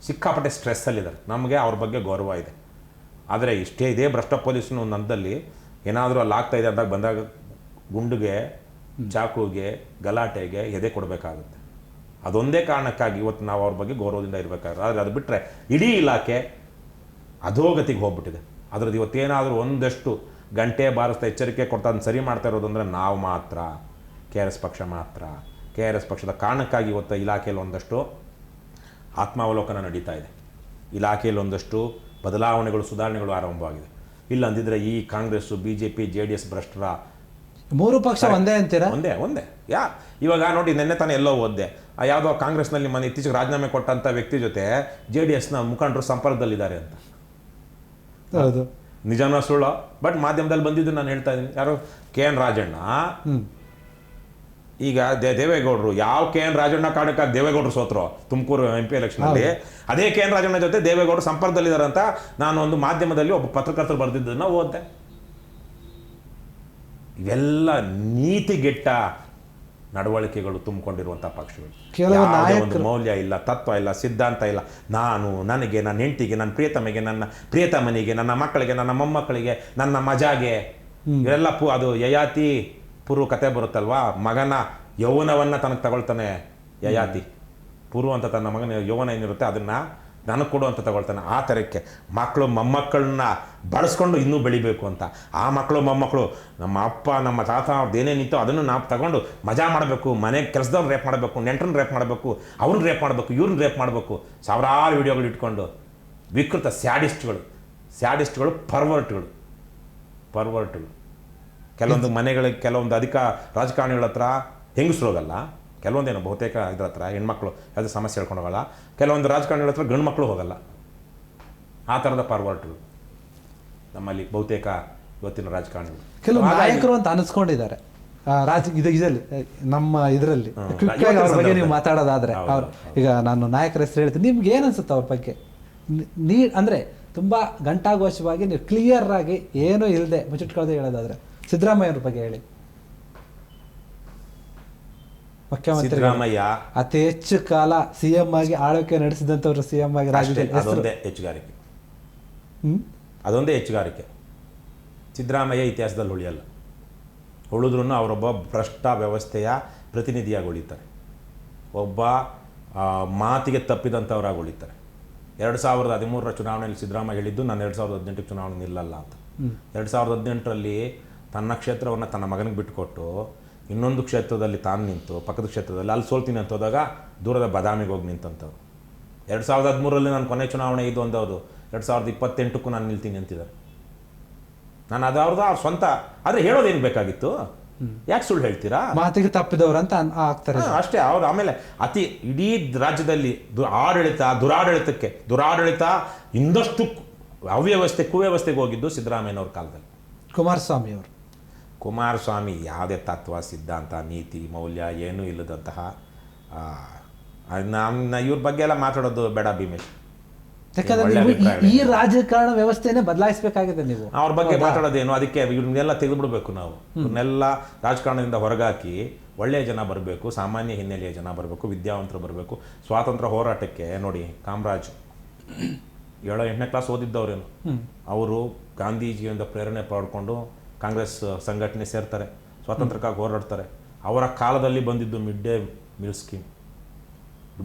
ಸಿಕ್ಕಾಪಟ್ಟೆ ಸ್ಟ್ರೆಸ್ಸಲ್ಲಿದ್ದಾರೆ. ನಮಗೆ ಅವ್ರ ಬಗ್ಗೆ ಗೌರವ ಇದೆ. ಆದರೆ ಇದೇ ಭ್ರಷ್ಟ ಪೊಲೀಸ್ನ ಒಂದು ಹಂತದಲ್ಲಿ ಏನಾದರೂ ಅಲ್ಲಿ ಆಗ್ತಾ ಇದೆ ಅಂದಾಗ ಬಂದಾಗ ಗುಂಡಿಗೆ, ಚಾಕುಗೆ, ಗಲಾಟೆಗೆ ಎದೆ ಕೊಡಬೇಕಾಗುತ್ತೆ. ಅದೊಂದೇ ಕಾರಣಕ್ಕಾಗಿ ಇವತ್ತು ನಾವು ಅವ್ರ ಬಗ್ಗೆ ಗೌರವದಿಂದ ಇರಬೇಕಾಗುತ್ತೆ. ಆದರೆ ಅದು ಬಿಟ್ಟರೆ ಇಡೀ ಇಲಾಖೆ ಅಧೋಗತಿಗೆ ಹೋಗ್ಬಿಟ್ಟಿದೆ. ಅದ್ರದ್ದು ಇವತ್ತೇನಾದರೂ ಒಂದಷ್ಟು ಗಂಟೆ ಬಾರಿಸ್ತಾ ಎಚ್ಚರಿಕೆ ಕೊಡ್ತಾ ಅದನ್ನು ಸರಿ ಮಾಡ್ತಾ ಇರೋದು ಅಂದರೆ ನಾವು ಮಾತ್ರ, KRS ಪಕ್ಷ ಮಾತ್ರ. KRS ಪಕ್ಷದ ಕಾರಣಕ್ಕಾಗಿ ಇವತ್ತು ಇಲಾಖೆಯಲ್ಲಿ ಒಂದಷ್ಟು ಆತ್ಮಾವಲೋಕನ ನಡೀತಾ ಇದೆ. ಇಲಾಖೆಯಲ್ಲಿ ಒಂದಷ್ಟು ಬದಲಾವಣೆಗಳು, ಸುಧಾರಣೆಗಳು ಆರಂಭವಾಗಿದೆ. ಇಲ್ಲ ಅಂದಿದ್ರೆ ಈ ಕಾಂಗ್ರೆಸ್ಸು, BJP, JDS ಭ್ರಷ್ಟರ 3 ಪಕ್ಷ ಒಂದೇ ಅಂತೀರಾ? ಒಂದೇ. ಇವಾಗ ನೋಡಿ, ನೆನ್ನೆ ತಾನೇ ಎಲ್ಲೋ ಓದ್ದೆ, ಯಾವುದೋ ಕಾಂಗ್ರೆಸ್ನಲ್ಲಿ ಇತ್ತೀಚೆಗೆ ರಾಜೀನಾಮೆ ಕೊಟ್ಟಂಥ ವ್ಯಕ್ತಿ ಜೊತೆ JDSನ ಮುಖಂಡರು ಸಂಪರ್ಕದಲ್ಲಿದ್ದಾರೆ ಅಂತ. ಹೌದು, ನಿಜಾನ ಸುಳ್ಳು? ಬಟ್ ಮಾಧ್ಯಮದಲ್ಲಿ ಬಂದಿದ್ದು ನಾನು ಹೇಳ್ತಾ ಇದ್ದೀನಿ. ಯಾರು? KN ರಾಜಣ್ಣ ಈಗ ದೇವೇಗೌಡರು ಯಾವ ಕೆ ಎನ್ ರಾಜಣ್ಣ ಕಾರಣಕ್ಕಾಗಿ ದೇವೇಗೌಡರು ಸೋತರು ತುಮಕೂರು MP ಎಲೆಕ್ಷನ್ ಅಲ್ಲಿ, ಅದೇ ಕೆ ಎನ್ ರಾಜಣ್ಣ ಜೊತೆ ದೇವೇಗೌಡರು ಸಂಪರ್ಕದಲ್ಲಿದ್ದಾರೆ ಅಂತ ನಾನು ಒಂದು ಮಾಧ್ಯಮದಲ್ಲಿ ಒಬ್ಬ ಪತ್ರಕರ್ತರು ಬರೆದಿದ್ದನ್ನ ಓದಿದೆ. ಇವೆಲ್ಲ ನೀತಿಗೆಟ್ಟ ನಡವಳಿಕೆಗಳು ತುಂಬಿಕೊಂಡಿರುವಂಥ ಪಕ್ಷಗಳು. ಯಾವುದೇ ಒಂದು ಮೌಲ್ಯ ಇಲ್ಲ, ತತ್ವ ಇಲ್ಲ, ಸಿದ್ಧಾಂತ ಇಲ್ಲ. ನಾನು, ನನಗೆ, ನನ್ನ ಹೆಂಡತಿಗೆ, ನನ್ನ ಪ್ರಿಯತಮೆಗೆ, ನನ್ನ ಪ್ರಿಯತಮನಿಗೆ, ನನ್ನ ಮಕ್ಕಳಿಗೆ, ನನ್ನ ಮೊಮ್ಮಕ್ಕಳಿಗೆ, ನನ್ನ ಮಜಾಗೆ, ಇವೆಲ್ಲ ಅದು ಯಯಾತಿ ಪುರು ಕತೆ ಬರುತ್ತಲ್ವಾ, ಮಗನ ಯೌವನವನ್ನು ತನಗೆ ತಗೊಳ್ತಾನೆ ಯಯಾತಿ. ಪುರು ಅಂತ ತನ್ನ ಮಗನ ಯೌವನ ಏನಿರುತ್ತೆ ಅದನ್ನು ನನಗೆ ಕೊಡು ಅಂತ ತಗೊಳ್ತಾನೆ. ಆ ಥರಕ್ಕೆ ಮಕ್ಕಳು ಮೊಮ್ಮಕ್ಕಳನ್ನ ಬಳಸ್ಕೊಂಡು ಇನ್ನೂ ಬೆಳಿಬೇಕು ಅಂತ. ಆ ಮಕ್ಕಳು ಮೊಮ್ಮಕ್ಕಳು ನಮ್ಮ ಅಪ್ಪ ನಮ್ಮ ತಾತ ಅವ್ರದ್ದೇನೇನಿತ್ತು ಅದನ್ನು ನಾವು ತಗೊಂಡು ಮಜಾ ಮಾಡಬೇಕು, ಮನೆಗೆ ಕೆಲಸದವ್ರು ರೇಪ್ ಮಾಡಬೇಕು, ನೆಂಟರನ್ನ ರೇಪ್ ಮಾಡಬೇಕು, ಅವ್ರನ್ನ ರೇಪ್ ಮಾಡಬೇಕು, ಇವ್ರನ್ನ ರೇಪ್ ಮಾಡಬೇಕು, ಸಾವಿರಾರು ವಿಡಿಯೋಗಳು ಇಟ್ಕೊಂಡು ವಿಕೃತ ಸ್ಯಾಡಿಸ್ಟ್ಗಳು ಪರ್ವರ್ಟ್ಗಳು. ಕೆಲವೊಂದು ಮನೆಗಳಿಗೆ ಕೆಲವೊಂದು ಅಧಿಕ ರಾಜಕಾರಣಿಗಳ ಹತ್ರ ಹೆಂಗಸರು ಹೋಗಲ್ಲ, ಕೆಲವೊಂದೇನು ಬಹುತೇಕ ಇದ್ರ ಹತ್ರ ಹೆಣ್ಮಕ್ಳು ಯಾವುದೇ ಸಮಸ್ಯೆ ಹೇಳ್ಕೊಂಡು ಹೋಗಲ್ಲ, ಕೆಲವೊಂದು ರಾಜಕಾರಣಿಗಳ ಹತ್ರ ಗಂಡು ಮಕ್ಕಳು ಹೋಗಲ್ಲ. ಆ ಥರದ ಪರ್ವರ್ಟ್ಗಳು ನಮ್ಮಲ್ಲಿ ಬಹುತೇಕ ಇವತ್ತಿನ ರಾಜಕಾರಣಿಗಳು. ಕೆಲವು ನಾಯಕರು ಅಂತ ಅನಿಸ್ಕೊಂಡಿದ್ದಾರೆ ಇದರಲ್ಲಿ ನಮ್ಮ ಇದರಲ್ಲಿ. ಅವ್ರ ಬಗ್ಗೆ ನೀವು ಮಾತಾಡೋದಾದ್ರೆ ಅವ್ರು ಈಗ ನಾನು ನಾಯಕರ ಹೆಸರು ಹೇಳ್ತೀನಿ, ನಿಮ್ಗೆ ಏನು ಅನ್ಸುತ್ತೆ ಅವ್ರ ಬಗ್ಗೆ? ಅಂದರೆ ತುಂಬ ಘಂಟಾಘೋಷವಾಗಿ ನೀವು ಕ್ಲಿಯರ್ ಆಗಿ ಏನೂ ಇಲ್ಲದೆ ಮುಚ್ಚಿಟ್ಕೊಳ್ಳದೆ ಹೇಳೋದಾದ್ರೆ ಸಿದ್ದರಾಮಯ್ಯವ್ರ ಬಗ್ಗೆ ಹೇಳಿ. ಮುಖ್ಯಮಂತ್ರಿ ಸಿದ್ದರಾಮಯ್ಯ ಅತಿ ಹೆಚ್ಚು ಕಾಲ CM ಆಗಿ ಆಳ್ವಿಕೆ ನಡೆಸಿದಂಥವ್ರು, CM ಆಗಿ ರಾಜ್ಯದಲ್ಲಿ ಅದೊಂದೇ ಹೆಚ್ಚುಗಾರಿಕೆ. ಸಿದ್ದರಾಮಯ್ಯ ಇತಿಹಾಸದಲ್ಲಿ ಉಳಿಯಲ್ಲ. ಉಳಿದ್ರೂ ಅವರೊಬ್ಬ ಭ್ರಷ್ಟ ವ್ಯವಸ್ಥೆಯ ಪ್ರತಿನಿಧಿಯಾಗಿ ಉಳಿತಾರೆ, ಒಬ್ಬ ಮಾತಿಗೆ ತಪ್ಪಿದಂಥವರಾಗಿ ಉಳಿತಾರೆ. 2013 ಚುನಾವಣೆಯಲ್ಲಿ ಸಿದ್ದರಾಮಯ್ಯ ಹೇಳಿದ್ದು ನಾನು 2018 ಚುನಾವಣೆ ನಿಲ್ಲಲ್ಲ ಅಂತ. 2018ರಲ್ಲಿ ತನ್ನ ಕ್ಷೇತ್ರವನ್ನು ತನ್ನ ಮಗನಿಗೆ ಬಿಟ್ಟುಕೊಟ್ಟು ಇನ್ನೊಂದು ಕ್ಷೇತ್ರದಲ್ಲಿ ತಾನು ನಿಂತು ಪಕ್ಕದ ಕ್ಷೇತ್ರದಲ್ಲಿ ಅಲ್ಲಿ ಸೋಲ್ತೀನಿ ಅಂತ ಹೋದಾಗ ದೂರದ ಬದಾಮಿಗೆ ಹೋಗಿ ನಿಂತಂಥವ್ರು. 2013ರಲ್ಲಿ ನಾನು ಕೊನೆ ಚುನಾವಣೆ ಇದು ಅಂದವರು 2028ಕ್ಕೂ ನಾನು ನಿಲ್ತೀನಿ ಅಂತಿದ್ದಾರೆ. ನಾನು ಅದಾವ್ರದ್ದು ಅವ್ರ ಸ್ವಂತ, ಆದರೆ ಹೇಳೋದೇನು ಬೇಕಾಗಿತ್ತು? ಯಾಕೆ ಸುಳ್ಳು ಹೇಳ್ತೀರಾ? ಮಾತಿಗೆ ತಪ್ಪಿದವರು ಅಂತ ಆಗ್ತಾರೆ ಅಷ್ಟೇ. ಅವ್ರು ಆಮೇಲೆ ಇಡೀ ರಾಜ್ಯದಲ್ಲಿ ದುರಾಡಳಿತ ಇನ್ನಷ್ಟು ಕುವ್ಯವಸ್ಥೆಗೆ ಹೋಗಿದ್ದು ಸಿದ್ದರಾಮಯ್ಯನವ್ರ ಕಾಲದಲ್ಲಿ. ಕುಮಾರಸ್ವಾಮಿ ಯಾವುದೇ ತತ್ವ ಸಿದ್ಧಾಂತ ನೀತಿ ಮೌಲ್ಯ ಏನೂ ಇಲ್ಲದಂತಹ ಇವ್ರ ಬಗ್ಗೆ ಎಲ್ಲ ಮಾತಾಡೋದು ಬೇಡ ಭೀಮೇಶ್. ಈ ರಾಜಕಾರಣ ವ್ಯವಸ್ಥೆನೇ ಬದಲಾಯಿಸಬೇಕಾಗಿದೆ. ನೀವು ಅವ್ರ ಬಗ್ಗೆ ಮಾತಾಡೋದೇನು? ಅದಕ್ಕೆ ಇವ್ರನ್ನೆಲ್ಲ ತೆಗೆದುಬಿಡ್ಬೇಕು. ನಾವು ಇವ್ರನ್ನೆಲ್ಲ ರಾಜಕಾರಣದಿಂದ ಹೊರಗಾಕಿ ಒಳ್ಳೆಯ ಜನ ಬರಬೇಕು, ಸಾಮಾನ್ಯ ಹಿನ್ನೆಲೆಯ ಜನ ಬರಬೇಕು, ವಿದ್ಯಾವಂತರು ಬರಬೇಕು. ಸ್ವಾತಂತ್ರ್ಯ ಹೋರಾಟಕ್ಕೆ ನೋಡಿ, ಕಾಮರಾಜ್ 7-8ನೇ ಕ್ಲಾಸ್ ಓದಿದ್ದವ್ರೇನು, ಅವರು ಗಾಂಧೀಜಿಯಿಂದ ಪ್ರೇರಣೆ ಪಡ್ಕೊಂಡು ಕಾಂಗ್ರೆಸ್ ಸಂಘಟನೆ ಸೇರ್ತಾರೆ, ಸ್ವಾತಂತ್ರ್ಯಕ್ಕಾಗಿ ಹೋರಾಡ್ತಾರೆ. ಅವರ ಕಾಲದಲ್ಲಿ ಬಂದಿದ್ದು ಮಿಡ್ ಡೇ ಮೀಲ್ ಸ್ಕೀಮ್,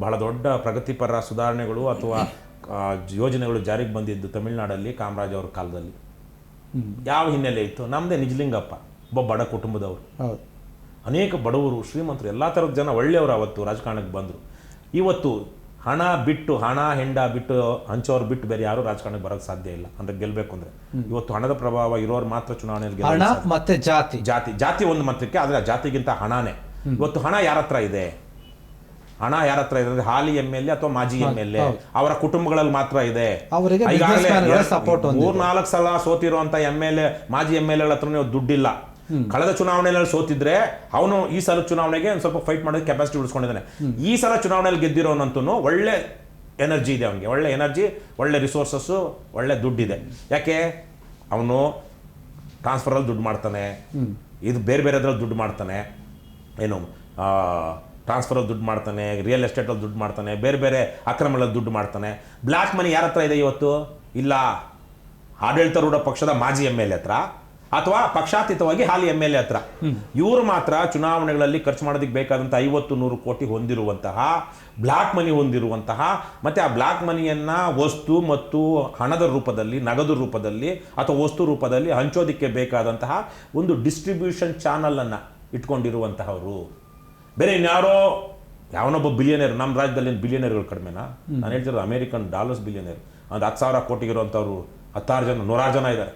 ಬಹಳ ದೊಡ್ಡ ಪ್ರಗತಿಪರ ಸುಧಾರಣೆಗಳು ಅಥವಾ ಯೋಜನೆಗಳು ಜಾರಿಗೆ ಬಂದಿದ್ದು ತಮಿಳುನಾಡಲ್ಲಿ ಕಾಮರಾಜ್ ಅವ್ರ ಕಾಲದಲ್ಲಿ. ಯಾವ ಹಿನ್ನೆಲೆ ಇತ್ತು? ನಮ್ಮದೇ ನಿಜಲಿಂಗಪ್ಪ, ಒಬ್ಬ ಬಡ ಕುಟುಂಬದವರು. ಅನೇಕ ಬಡವರು, ಶ್ರೀಮಂತರು, ಎಲ್ಲ ಥರದ ಜನ ಒಳ್ಳೆಯವರು ಅವತ್ತು ರಾಜಕಾರಣಕ್ಕೆ ಬಂದರು. ಇವತ್ತು ಹಣ ಹೆಂಡ ಬಿಟ್ಟು ಹಂಚೋರು ಬಿಟ್ಟು ಬೇರೆ ಯಾರು ರಾಜಕಾರಣಕ್ಕೆ ಬರೋಕ್ಕೆ ಸಾಧ್ಯ ಇಲ್ಲ. ಅಂದರೆ ಗೆಲ್ಲಬೇಕು ಅಂದರೆ ಇವತ್ತು ಹಣದ ಪ್ರಭಾವ ಇರೋರು ಮಾತ್ರ ಚುನಾವಣೆಯಲ್ಲಿ ಮತ್ತೆ ಜಾತಿ ಒಂದು ಮಾತ್ರಕ್ಕೆ. ಆದರೆ ಜಾತಿಗಿಂತ ಹಣನೇ ಇವತ್ತು. ಹಣ ಯಾರ ಹತ್ರ ಇದೆ ಅಂದರೆ ಹಾಲಿ MLA ಅಥವಾ ಮಾಜಿ MLA ಅವರ ಕುಟುಂಬಗಳಲ್ಲಿ ಮಾತ್ರ ಇದೆ. 3-4 ಸಲ ಸೋತಿರುವಂತ ಮಾಜಿ MLA ಹತ್ರ ದುಡ್ಡಿಲ್ಲ. ಕಳೆದ ಚುನಾವಣೆಯಲ್ಲಿ ಸೋತಿದ್ರೆ ಅವನು ಈ ಸಲ ಚುನಾವಣೆಗೆ ಒಂದು ಸ್ವಲ್ಪ ಫೈಟ್ ಮಾಡೋದು ಕೆಪಾಸಿಟಿ ಉಳಿಸ್ಕೊಂಡಿದ್ದಾನೆ. ಈ ಸಲ ಚುನಾವಣೆಯಲ್ಲಿ ಗೆದ್ದಿರೋನಂತೂ ಒಳ್ಳೆ ಎನರ್ಜಿ ಇದೆ ಅವನಿಗೆ, ಒಳ್ಳೆ ಎನರ್ಜಿ, ಒಳ್ಳೆ ರಿಸೋರ್ಸಸ್ಸು, ಒಳ್ಳೆ ದುಡ್ಡಿದೆ. ಯಾಕೆ? ಅವನು ಟ್ರಾನ್ಸ್ಫರಲ್ಲಿ ದುಡ್ಡು ಮಾಡ್ತಾನೆ, ಇದು ಬೇರೆದ್ರಲ್ಲಿ ದುಡ್ಡು ಮಾಡ್ತಾನೆ, ಏನು ಟ್ರಾನ್ಸ್ಫರಲ್ಲಿ ದುಡ್ಡು ಮಾಡ್ತಾನೆ, ರಿಯಲ್ ಎಸ್ಟೇಟಲ್ಲಿ ದುಡ್ಡು ಮಾಡ್ತಾನೆ, ಬೇರೆ ಅಕ್ರಮಗಳಲ್ಲಿ ದುಡ್ಡು ಮಾಡ್ತಾನೆ. ಬ್ಲ್ಯಾಕ್ ಮನಿ ಯಾರ ಹತ್ರ ಇದೆ ಇವತ್ತು? ಇಲ್ಲ ಆಡಳಿತಾರೂಢ ಪಕ್ಷದ ಮಾಜಿ MLA ಹತ್ರ ಅಥವಾ ಪಕ್ಷಾತೀತವಾಗಿ ಹಾಲಿ MLA ಹತ್ರ. ಇವರು ಮಾತ್ರ ಚುನಾವಣೆಗಳಲ್ಲಿ ಖರ್ಚು ಮಾಡೋದಕ್ಕೆ ಬೇಕಾದಂಥ 50-100 ಕೋಟಿ ಹೊಂದಿರುವಂತಹ, ಬ್ಲ್ಯಾಕ್ ಮನಿ ಹೊಂದಿರುವಂತಹ, ಮತ್ತು ಆ ಬ್ಲ್ಯಾಕ್ ಮನಿಯನ್ನು ವಸ್ತು ಮತ್ತು ಹಣದ ರೂಪದಲ್ಲಿ, ನಗದು ರೂಪದಲ್ಲಿ ಅಥವಾ ವಸ್ತು ರೂಪದಲ್ಲಿ ಹಂಚೋದಕ್ಕೆ ಬೇಕಾದಂತಹ ಒಂದು ಡಿಸ್ಟ್ರಿಬ್ಯೂಷನ್ ಚಾನಲನ್ನು ಇಟ್ಕೊಂಡಿರುವಂತಹವರು. ಬೇರೆ ಇನ್ಯಾರೋ ಯಾವನೊಬ್ಬ ಬಿಲಿಯನೇರ್, ನಮ್ಮ ರಾಜ್ಯದಲ್ಲಿ ಬಿಲಿಯನೇರ್ಗಳು ಕಡಿಮೆನಾ? ನಾನು ಹೇಳ್ತಿರೋದು ಅಮೇರಿಕನ್ ಡಾಲರ್ಸ್ ಬಿಲಿಯನೇರ್. ಒಂದು 10,000 ಕೋಟಿಗಿರುವಂಥವ್ರು 100 ಜನ ಇದ್ದಾರೆ.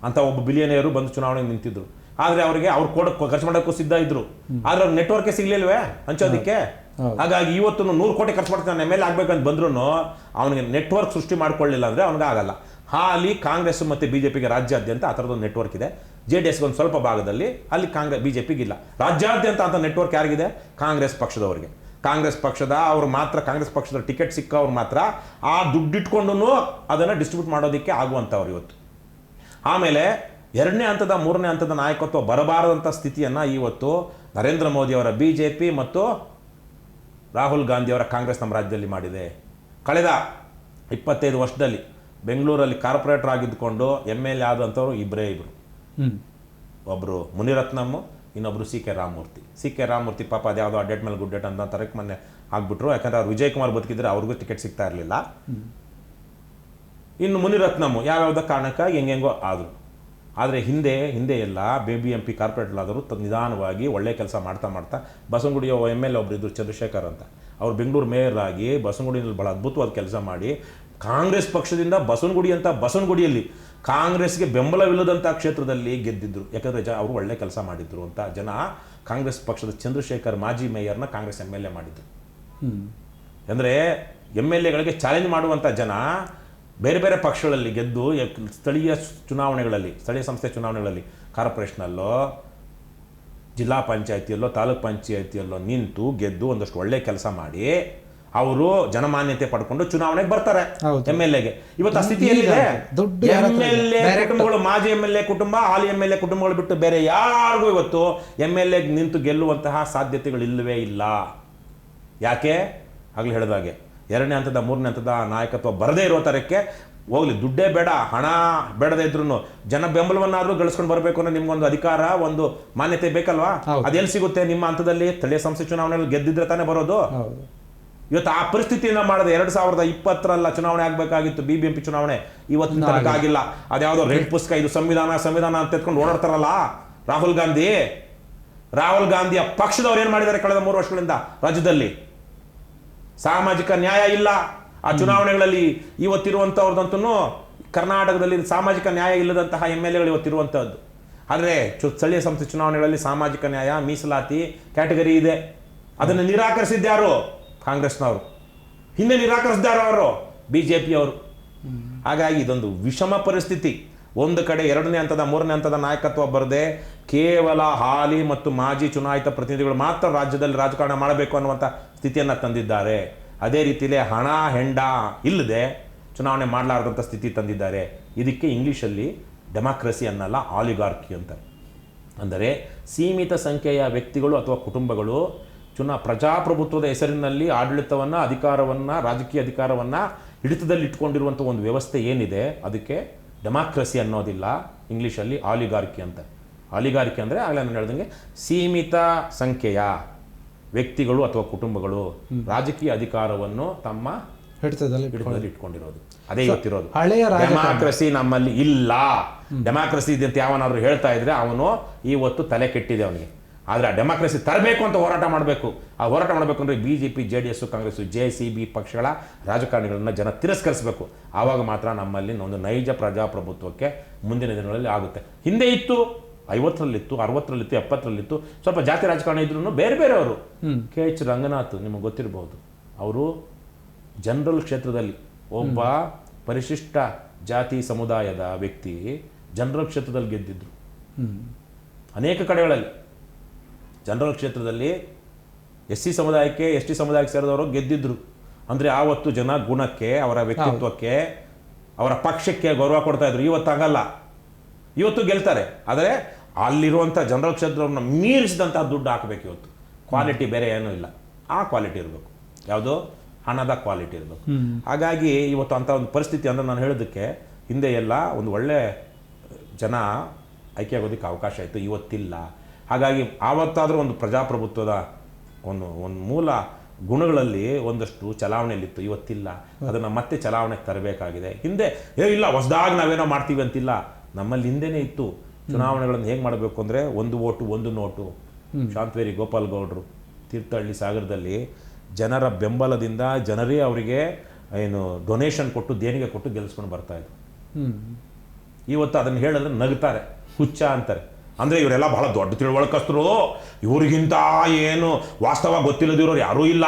ಅಂತ ಒಬ್ಬ ಬಿಲಿಯನೇರು ಬಂದು ಚುನಾವಣೆಗೆ ನಿಂತಿದ್ರು. ಆದರೆ ಅವರಿಗೆ ಅವ್ರು ಖರ್ಚು ಮಾಡೋಕ್ಕೂ ಸಿದ್ಧ ಇದ್ರು. ಆದರೆ ಅವ್ರ ನೆಟ್ವರ್ಕೇ ಸಿಗ್ಲಿಲ್ವೇ ಹಂಚೋದಕ್ಕೆ. ಹಾಗಾಗಿ ಇವತ್ತು 100 ಕೋಟಿ ಖರ್ಚು ಮಾಡ್ತಾನೆ MLA ಆಗ್ಬೇಕಂತ ಬಂದ್ರು ಅವನಿಗೆ ನೆಟ್ವರ್ಕ್ ಸೃಷ್ಟಿ ಮಾಡ್ಕೊಳ್ಳಿಲ್ಲ ಅಂದರೆ ಅವನಿಗೆ ಆಗಲ್ಲ. ಹಾಲಿ ಕಾಂಗ್ರೆಸ್ ಮತ್ತು BJPಗೆ ರಾಜ್ಯಾದ್ಯಂತ ಆ ಥರದೊಂದು ನೆಟ್ವರ್ಕ್ ಇದೆ. JDS ಒಂದು ಸ್ವಲ್ಪ ಭಾಗದಲ್ಲಿ, ಅಲ್ಲಿ BJPಗಿಲ್ಲ. ರಾಜ್ಯಾದ್ಯಂತ ಅಂತ ನೆಟ್ವರ್ಕ್ ಯಾರಿಗಿದೆ? ಕಾಂಗ್ರೆಸ್ ಪಕ್ಷದವರಿಗೆ. ಕಾಂಗ್ರೆಸ್ ಪಕ್ಷದ ಅವರು ಮಾತ್ರ, ಕಾಂಗ್ರೆಸ್ ಪಕ್ಷದ ಟಿಕೆಟ್ ಸಿಕ್ಕವ್ರು ಮಾತ್ರ ಆ ದುಡ್ಡಿಟ್ಕೊಂಡು ಅದನ್ನು ಡಿಸ್ಟ್ರಿಬ್ಯೂಟ್ ಮಾಡೋದಕ್ಕೆ ಆಗುವಂಥವ್ರು ಇವತ್ತು. ಆಮೇಲೆ 2ನೇ ಹಂತದ 3ನೇ ಹಂತದ ನಾಯಕತ್ವ ಬರಬಾರದಂಥ ಸ್ಥಿತಿಯನ್ನು ಇವತ್ತು ನರೇಂದ್ರ ಮೋದಿಯವರ BJP ಮತ್ತು ರಾಹುಲ್ ಗಾಂಧಿಯವರ ಕಾಂಗ್ರೆಸ್ ನಮ್ಮ ರಾಜ್ಯದಲ್ಲಿ ಮಾಡಿದೆ. ಕಳೆದ 25 ವರ್ಷದಲ್ಲಿ ಬೆಂಗಳೂರಲ್ಲಿ ಕಾರ್ಪೊರೇಟರ್ ಆಗಿದ್ದುಕೊಂಡು MLA ಆದಂಥವ್ರು ಇಬ್ಬರು. ಒಬ್ಬರು ಮುನಿರತ್ನಮ್, ಇನ್ನೊಬ್ಬರು CK ರಾಮಮೂರ್ತಿ. ಪಾಪ ಅದು ಯಾವುದೋ ಅಡ್ಡೆಟ್ ಮೇಲೆ ಗುಡ್ಡೆಟ್ ಅಂತ ತರಕ್ಕೆ ಮೊನ್ನೆ ಆಗ್ಬಿಟ್ರು. ಯಾಕಂದ್ರೆ ಅವ್ರು ವಿಜಯ್ ಕುಮಾರ್ ಬದುಕಿದ್ರೆ ಅವ್ರಿಗೂ ಟಿಕೆಟ್ ಸಿಗ್ತಾ ಇರಲಿಲ್ಲ. ಇನ್ನು ಮುನಿರತ್ನಮ್ ಯಾವ್ಯಾವುದೋ ಕಾರಣಕ್ಕಾಗಿ ಹೆಂಗೆಂಗೋ ಆದರು. ಆದರೆ ಹಿಂದೆ ಎಲ್ಲ BBMP ಕಾರ್ಪೊರೇಟರ್ ಆದರೂ ನಿಧಾನವಾಗಿ ಒಳ್ಳೆ ಕೆಲಸ ಮಾಡ್ತಾ ಬಸವನಗುಡಿಯ MLA ಒಬ್ಬರು ಇದ್ರು, ಚಂದ್ರಶೇಖರ್ ಅಂತ. ಅವ್ರು ಬೆಂಗಳೂರು ಮೇಯರ್ ಆಗಿ ಬಸವನಗುಡಿಯಲ್ಲಿ ಭಾಳ ಅದ್ಭುತವಾದ ಕೆಲಸ ಮಾಡಿ ಕಾಂಗ್ರೆಸ್ ಪಕ್ಷದಿಂದ ಬಸವನಗುಡಿಯಲ್ಲಿ ಕಾಂಗ್ರೆಸ್ಗೆ ಬೆಂಬಲವಿಲ್ಲದಂಥ ಕ್ಷೇತ್ರದಲ್ಲಿ ಗೆದ್ದಿದ್ರು. ಯಾಕಂದರೆ ಅವರು ಒಳ್ಳೆ ಕೆಲಸ ಮಾಡಿದ್ರು ಅಂತ ಜನ ಕಾಂಗ್ರೆಸ್ ಪಕ್ಷದ ಚಂದ್ರಶೇಖರ್ ಮಾಜಿ ಮೇಯರ್ನ ಕಾಂಗ್ರೆಸ್ MLA ಮಾಡಿದ್ರು. ಅಂದರೆ MLAಗಳಿಗೆ ಚಾಲೆಂಜ್ ಮಾಡುವಂಥ ಜನ ಬೇರೆ ಬೇರೆ ಪಕ್ಷಗಳಲ್ಲಿ ಗೆದ್ದು ಸ್ಥಳೀಯ ಸಂಸ್ಥೆ ಚುನಾವಣೆಗಳಲ್ಲಿ ಕಾರ್ಪೊರೇಷನಲ್ಲೋ, ಜಿಲ್ಲಾ ಪಂಚಾಯತಿಯಲ್ಲೋ, ತಾಲೂಕ್ ಪಂಚಾಯತಿಯಲ್ಲೋ ನಿಂತು ಗೆದ್ದು ಒಂದಷ್ಟು ಒಳ್ಳೆ ಕೆಲಸ ಮಾಡಿ ಅವರು ಜನಮಾನ್ಯತೆ ಪಡ್ಕೊಂಡು ಚುನಾವಣೆಗೆ ಬರ್ತಾರೆ. MLAಗೆ ಇವತ್ತು ಆ ಸ್ಥಿತಿಯಲ್ಲಿದೆ. MLA ಕುಟುಂಬಗಳು, ಮಾಜಿ MLA ಕುಟುಂಬ, ಹಾಲಿ MLA ಕುಟುಂಬಗಳು ಬಿಟ್ಟು ಬೇರೆ ಯಾರಿಗೂ ಇವತ್ತು MLAಗೆ ನಿಂತು ಗೆಲ್ಲುವಂತಹ ಸಾಧ್ಯತೆಗಳು ಇಲ್ಲವೇ ಇಲ್ಲ. ಯಾಕೆ? ಆಗಲಿ ಹೇಳಿದಾಗೆ 2ನೇ ಹಂತದ 3ನೇ ಹಂತದ ನಾಯಕತ್ವ ಬರದೇ ಇರೋ ಥರಕ್ಕೆ ಹೋಗ್ಲಿ, ದುಡ್ಡೇ ಬೇಡ, ಹಣ ಬೇಡದೇ ಇದ್ರು ಜನ ಬೆಂಬಲವನ್ನಾದರೂ ಗಳಿಸ್ಕೊಂಡು ಬರಬೇಕು ಅನ್ನೋ ನಿಮ್ಗೊಂದು ಅಧಿಕಾರ, ಒಂದು ಮಾನ್ಯತೆ ಬೇಕಲ್ವಾ? ಅದೆಲ್ಲಿ ಸಿಗುತ್ತೆ? ನಿಮ್ಮ ಹಂತದಲ್ಲಿ ಸ್ಥಳೀಯ ಸಂಸ್ಥೆ ಚುನಾವಣೆಯಲ್ಲಿ ಗೆದ್ದಿದ್ರೆ ತಾನೇ ಬರೋದು. ಇವತ್ತು ಆ ಪರಿಸ್ಥಿತಿಯನ್ನು ಮಾಡಿದೆ. 2020 ಚುನಾವಣೆ ಆಗಬೇಕಾಗಿತ್ತು, BBMP ಚುನಾವಣೆ, ಇವತ್ತಿನ ತನಕ ಆಗಿಲ್ಲ. ಅದ್ಯಾವುದೋ ರೆಡ್ ಪುಸ್ತಕ, ಇದು ಸಂವಿಧಾನ ಅಂತ ಎತ್ಕೊಂಡು ಓಡಾಡ್ತಾರಲ್ಲ ರಾಹುಲ್ ಗಾಂಧಿಯ ಪಕ್ಷದವ್ರು ಏನು ಮಾಡಿದ್ದಾರೆ ಕಳೆದ 3 ವರ್ಷಗಳಿಂದ ರಾಜ್ಯದಲ್ಲಿ? ಸಾಮಾಜಿಕ ನ್ಯಾಯ ಇಲ್ಲ ಆ ಚುನಾವಣೆಗಳಲ್ಲಿ. ಇವತ್ತಿರುವಂಥವ್ರದಂತೂ ಕರ್ನಾಟಕದಲ್ಲಿ ಸಾಮಾಜಿಕ ನ್ಯಾಯ ಇಲ್ಲದಂತಹ MLAಗಳು ಇವತ್ತಿರುವಂಥದ್ದು. ಆದರೆ ಸ್ಥಳೀಯ ಸಂಸ್ಥೆ ಚುನಾವಣೆಗಳಲ್ಲಿ ಸಾಮಾಜಿಕ ನ್ಯಾಯ, ಮೀಸಲಾತಿ ಕ್ಯಾಟಗರಿ ಇದೆ. ಅದನ್ನು ನಿರಾಕರಿಸಿದ್ಯಾರು? ಕಾಂಗ್ರೆಸ್ನವರು. ಹಿಂದೆ ನಿರಾಕರಿಸಿದ್ದಾರೆ ಅವರು, BJPಯವರು. ಹಾಗಾಗಿ ಇದೊಂದು ವಿಷಮ ಪರಿಸ್ಥಿತಿ. ಒಂದು ಕಡೆ 2ನೇ ಹಂತದ 3ನೇ ಹಂತದ ನಾಯಕತ್ವ ಬರದೆ ಕೇವಲ ಹಾಲಿ ಮತ್ತು ಮಾಜಿ ಚುನಾಯಿತ ಪ್ರತಿನಿಧಿಗಳು ಮಾತ್ರ ರಾಜ್ಯದಲ್ಲಿ ರಾಜಕಾರಣ ಮಾಡಬೇಕು ಅನ್ನುವಂಥ ಸ್ಥಿತಿಯನ್ನು ತಂದಿದ್ದಾರೆ. ಅದೇ ರೀತಿಯಲ್ಲೇ ಹಣ ಹೆಂಡ ಇಲ್ಲದೆ ಚುನಾವಣೆ ಮಾಡಲಾರದಂಥ ಸ್ಥಿತಿ ತಂದಿದ್ದಾರೆ. ಇದಕ್ಕೆ ಇಂಗ್ಲೀಷಲ್ಲಿ ಡೆಮಾಕ್ರಸಿ ಅನ್ನಲ್ಲ, ಆಲಿಗಾರ್ಕಿ ಅಂತ. ಅಂದರೆ ಸೀಮಿತ ಸಂಖ್ಯೆಯ ವ್ಯಕ್ತಿಗಳು ಅಥವಾ ಕುಟುಂಬಗಳು ಪ್ರಜಾಪ್ರಭುತ್ವದ ಹೆಸರಿನಲ್ಲಿ ಆಡಳಿತವನ್ನು, ಅಧಿಕಾರವನ್ನು, ರಾಜಕೀಯ ಅಧಿಕಾರವನ್ನು ಹಿಡಿತದಲ್ಲಿ ಇಟ್ಕೊಂಡಿರುವಂಥ ಒಂದು ವ್ಯವಸ್ಥೆ ಏನಿದೆ ಅದಕ್ಕೆ ಡೆಮಾಕ್ರಸಿ ಅನ್ನೋದಿಲ್ಲ, ಇಂಗ್ಲೀಷಲ್ಲಿ ಆಲಿಗಾರ್ಕಿ ಅಂತ. ಆಲಿಗಾರ್ಕಿ ಅಂದರೆ ಆಗಲೇ ನಾನು ಹೇಳ್ದಂಗೆ ಸೀಮಿತ ಸಂಖ್ಯೆಯ ವ್ಯಕ್ತಿಗಳು ಅಥವಾ ಕುಟುಂಬಗಳು ರಾಜಕೀಯ ಅಧಿಕಾರವನ್ನು ತಮ್ಮ ಹಿಡಿತದಲ್ಲಿ ಇಟ್ಕೊಂಡಿರೋದು. ಅದೇ ಇವತ್ತಿರೋದು. ಡೆಮಾಕ್ರಸಿ ನಮ್ಮಲ್ಲಿ ಇಲ್ಲ. ಡೆಮಾಕ್ರಸಿ ಇದೆ ಅಂತ ಯಾವನಾದ್ರು ಹೇಳ್ತಾ ಇದ್ರೆ ಅವನು ಇವತ್ತು ತಲೆ ಕೆಟ್ಟಿದೆ ಅವನಿಗೆ. ಆದರೆ ಆ ಡೆಮಾಕ್ರಸಿ ತರಬೇಕು ಅಂತ ಹೋರಾಟ ಮಾಡಬೇಕು. ಆ ಹೋರಾಟ ಮಾಡಬೇಕು ಅಂದರೆ BJP, JDS, ಕಾಂಗ್ರೆಸ್, JCB ಪಕ್ಷಗಳ ರಾಜಕಾರಣಿಗಳನ್ನ ಜನ ತಿರಸ್ಕರಿಸಬೇಕು. ಆವಾಗ ಮಾತ್ರ ನಮ್ಮಲ್ಲಿ ಒಂದು ನೈಜ ಪ್ರಜಾಪ್ರಭುತ್ವಕ್ಕೆ ಮುಂದಿನ ದಿನಗಳಲ್ಲಿ ಆಗುತ್ತೆ. ಹಿಂದೆ ಇತ್ತು, 50ರಲ್ಲಿತ್ತು, 60ರಲ್ಲಿತ್ತು, 70ರಲ್ಲಿತ್ತು. ಸ್ವಲ್ಪ ಜಾತಿ ರಾಜಕಾರಣ ಇದ್ರು ಬೇರೆ ಬೇರೆಯವರು. KH ರಂಗನಾಥ್ ನಿಮಗೆ ಗೊತ್ತಿರಬಹುದು. ಅವರು ಜನರಲ್ ಕ್ಷೇತ್ರದಲ್ಲಿ ಒಬ್ಬ ಪರಿಶಿಷ್ಟ ಜಾತಿ ಸಮುದಾಯದ ವ್ಯಕ್ತಿ ಜನರಲ್ ಕ್ಷೇತ್ರದಲ್ಲಿ ಗೆದ್ದಿದ್ರು. ಅನೇಕ ಕಡೆಗಳಲ್ಲಿ ಜನರಲ್ ಕ್ಷೇತ್ರದಲ್ಲಿ SC ಸಮುದಾಯಕ್ಕೆ, ST ಸಮುದಾಯಕ್ಕೆ ಸೇರಿದವರು ಗೆದ್ದಿದ್ರು. ಅಂದರೆ ಆವತ್ತು ಜನ ಗುಣಕ್ಕೆ, ಅವರ ವ್ಯಕ್ತಿತ್ವಕ್ಕೆ, ಅವರ ಪಕ್ಷಕ್ಕೆ ಗೌರವ ಕೊಡ್ತಾ ಇದ್ರು. ಇವತ್ತು ಆಗಲ್ಲ. ಇವತ್ತು ಗೆಲ್ತಾರೆ, ಆದರೆ ಅಲ್ಲಿರುವಂಥ ಜನರಲ್ ಕ್ಷೇತ್ರವನ್ನು ಮೀರಿಸಿದಂತಹ ದುಡ್ಡು ಹಾಕಬೇಕು. ಇವತ್ತು ಕ್ವಾಲಿಟಿ ಬೇರೆ ಏನೂ ಇಲ್ಲ, ಆ ಕ್ವಾಲಿಟಿ ಇರಬೇಕು. ಯಾವುದು? ಹಣದ ಕ್ವಾಲಿಟಿ ಇರಬೇಕು. ಹಾಗಾಗಿ ಇವತ್ತು ಅಂಥ ಒಂದು ಪರಿಸ್ಥಿತಿ ಅಂದರೆ ನಾನು ಹೇಳೋದಕ್ಕೆ ಹಿಂದೆ ಎಲ್ಲ ಒಂದು ಒಳ್ಳೆ ಜನ ಆಯ್ಕೆ ಆಗೋದಕ್ಕೆ ಅವಕಾಶ ಇತ್ತು, ಇವತ್ತಿಲ್ಲ. ಹಾಗಾಗಿ ಆವತ್ತಾದರೂ ಒಂದು ಪ್ರಜಾಪ್ರಭುತ್ವದ ಒಂದು ಮೂಲ ಗುಣಗಳಲ್ಲಿ ಒಂದಷ್ಟು ಚಲಾವಣೆಯಲ್ಲಿತ್ತು, ಇವತ್ತಿಲ್ಲ. ಅದನ್ನು ಮತ್ತೆ ಚಲಾವಣೆಗೆ ತರಬೇಕಾಗಿದೆ. ಹಿಂದೆ ಇಲ್ಲ ಹೊಸದಾಗಿ ನಾವೇನೋ ಮಾಡ್ತೀವಿ ಅಂತಿಲ್ಲ, ನಮ್ಮಲ್ಲಿ ಹಿಂದೆನೇ ಇತ್ತು. ಚುನಾವಣೆಗಳನ್ನು ಹೇಗೆ ಮಾಡಬೇಕು ಅಂದರೆ 1 ವೋಟು 1 ನೋಟು. ಶಾಂತವೇರಿ ಗೋಪಾಲ್ ಗೌಡರು ತೀರ್ಥಹಳ್ಳಿ ಸಾಗರದಲ್ಲಿ ಜನರ ಬೆಂಬಲದಿಂದ ಜನರೇ ಅವರಿಗೆ ಡೊನೇಷನ್ ಕೊಟ್ಟು, ದೇಣಿಗೆ ಕೊಟ್ಟು ಗೆಲ್ಲಿಸ್ಕೊಂಡು ಬರ್ತಾಯಿದ್ರು. ಇವತ್ತು ಅದನ್ನು ಹೇಳಿದ್ರೆ ನಗ್ತಾರೆ, ಹುಚ್ಚ ಅಂತಾರೆ. ಅಂದರೆ ಇವರೆಲ್ಲ ಬಹಳ ದೊಡ್ಡ ತಿಳುವಳಿಕಸ್ತರು, ಇವ್ರಿಗಿಂತ ಏನು ವಾಸ್ತವ ಗೊತ್ತಿಲ್ಲದಿರೋರು ಯಾರೂ ಇಲ್ಲ.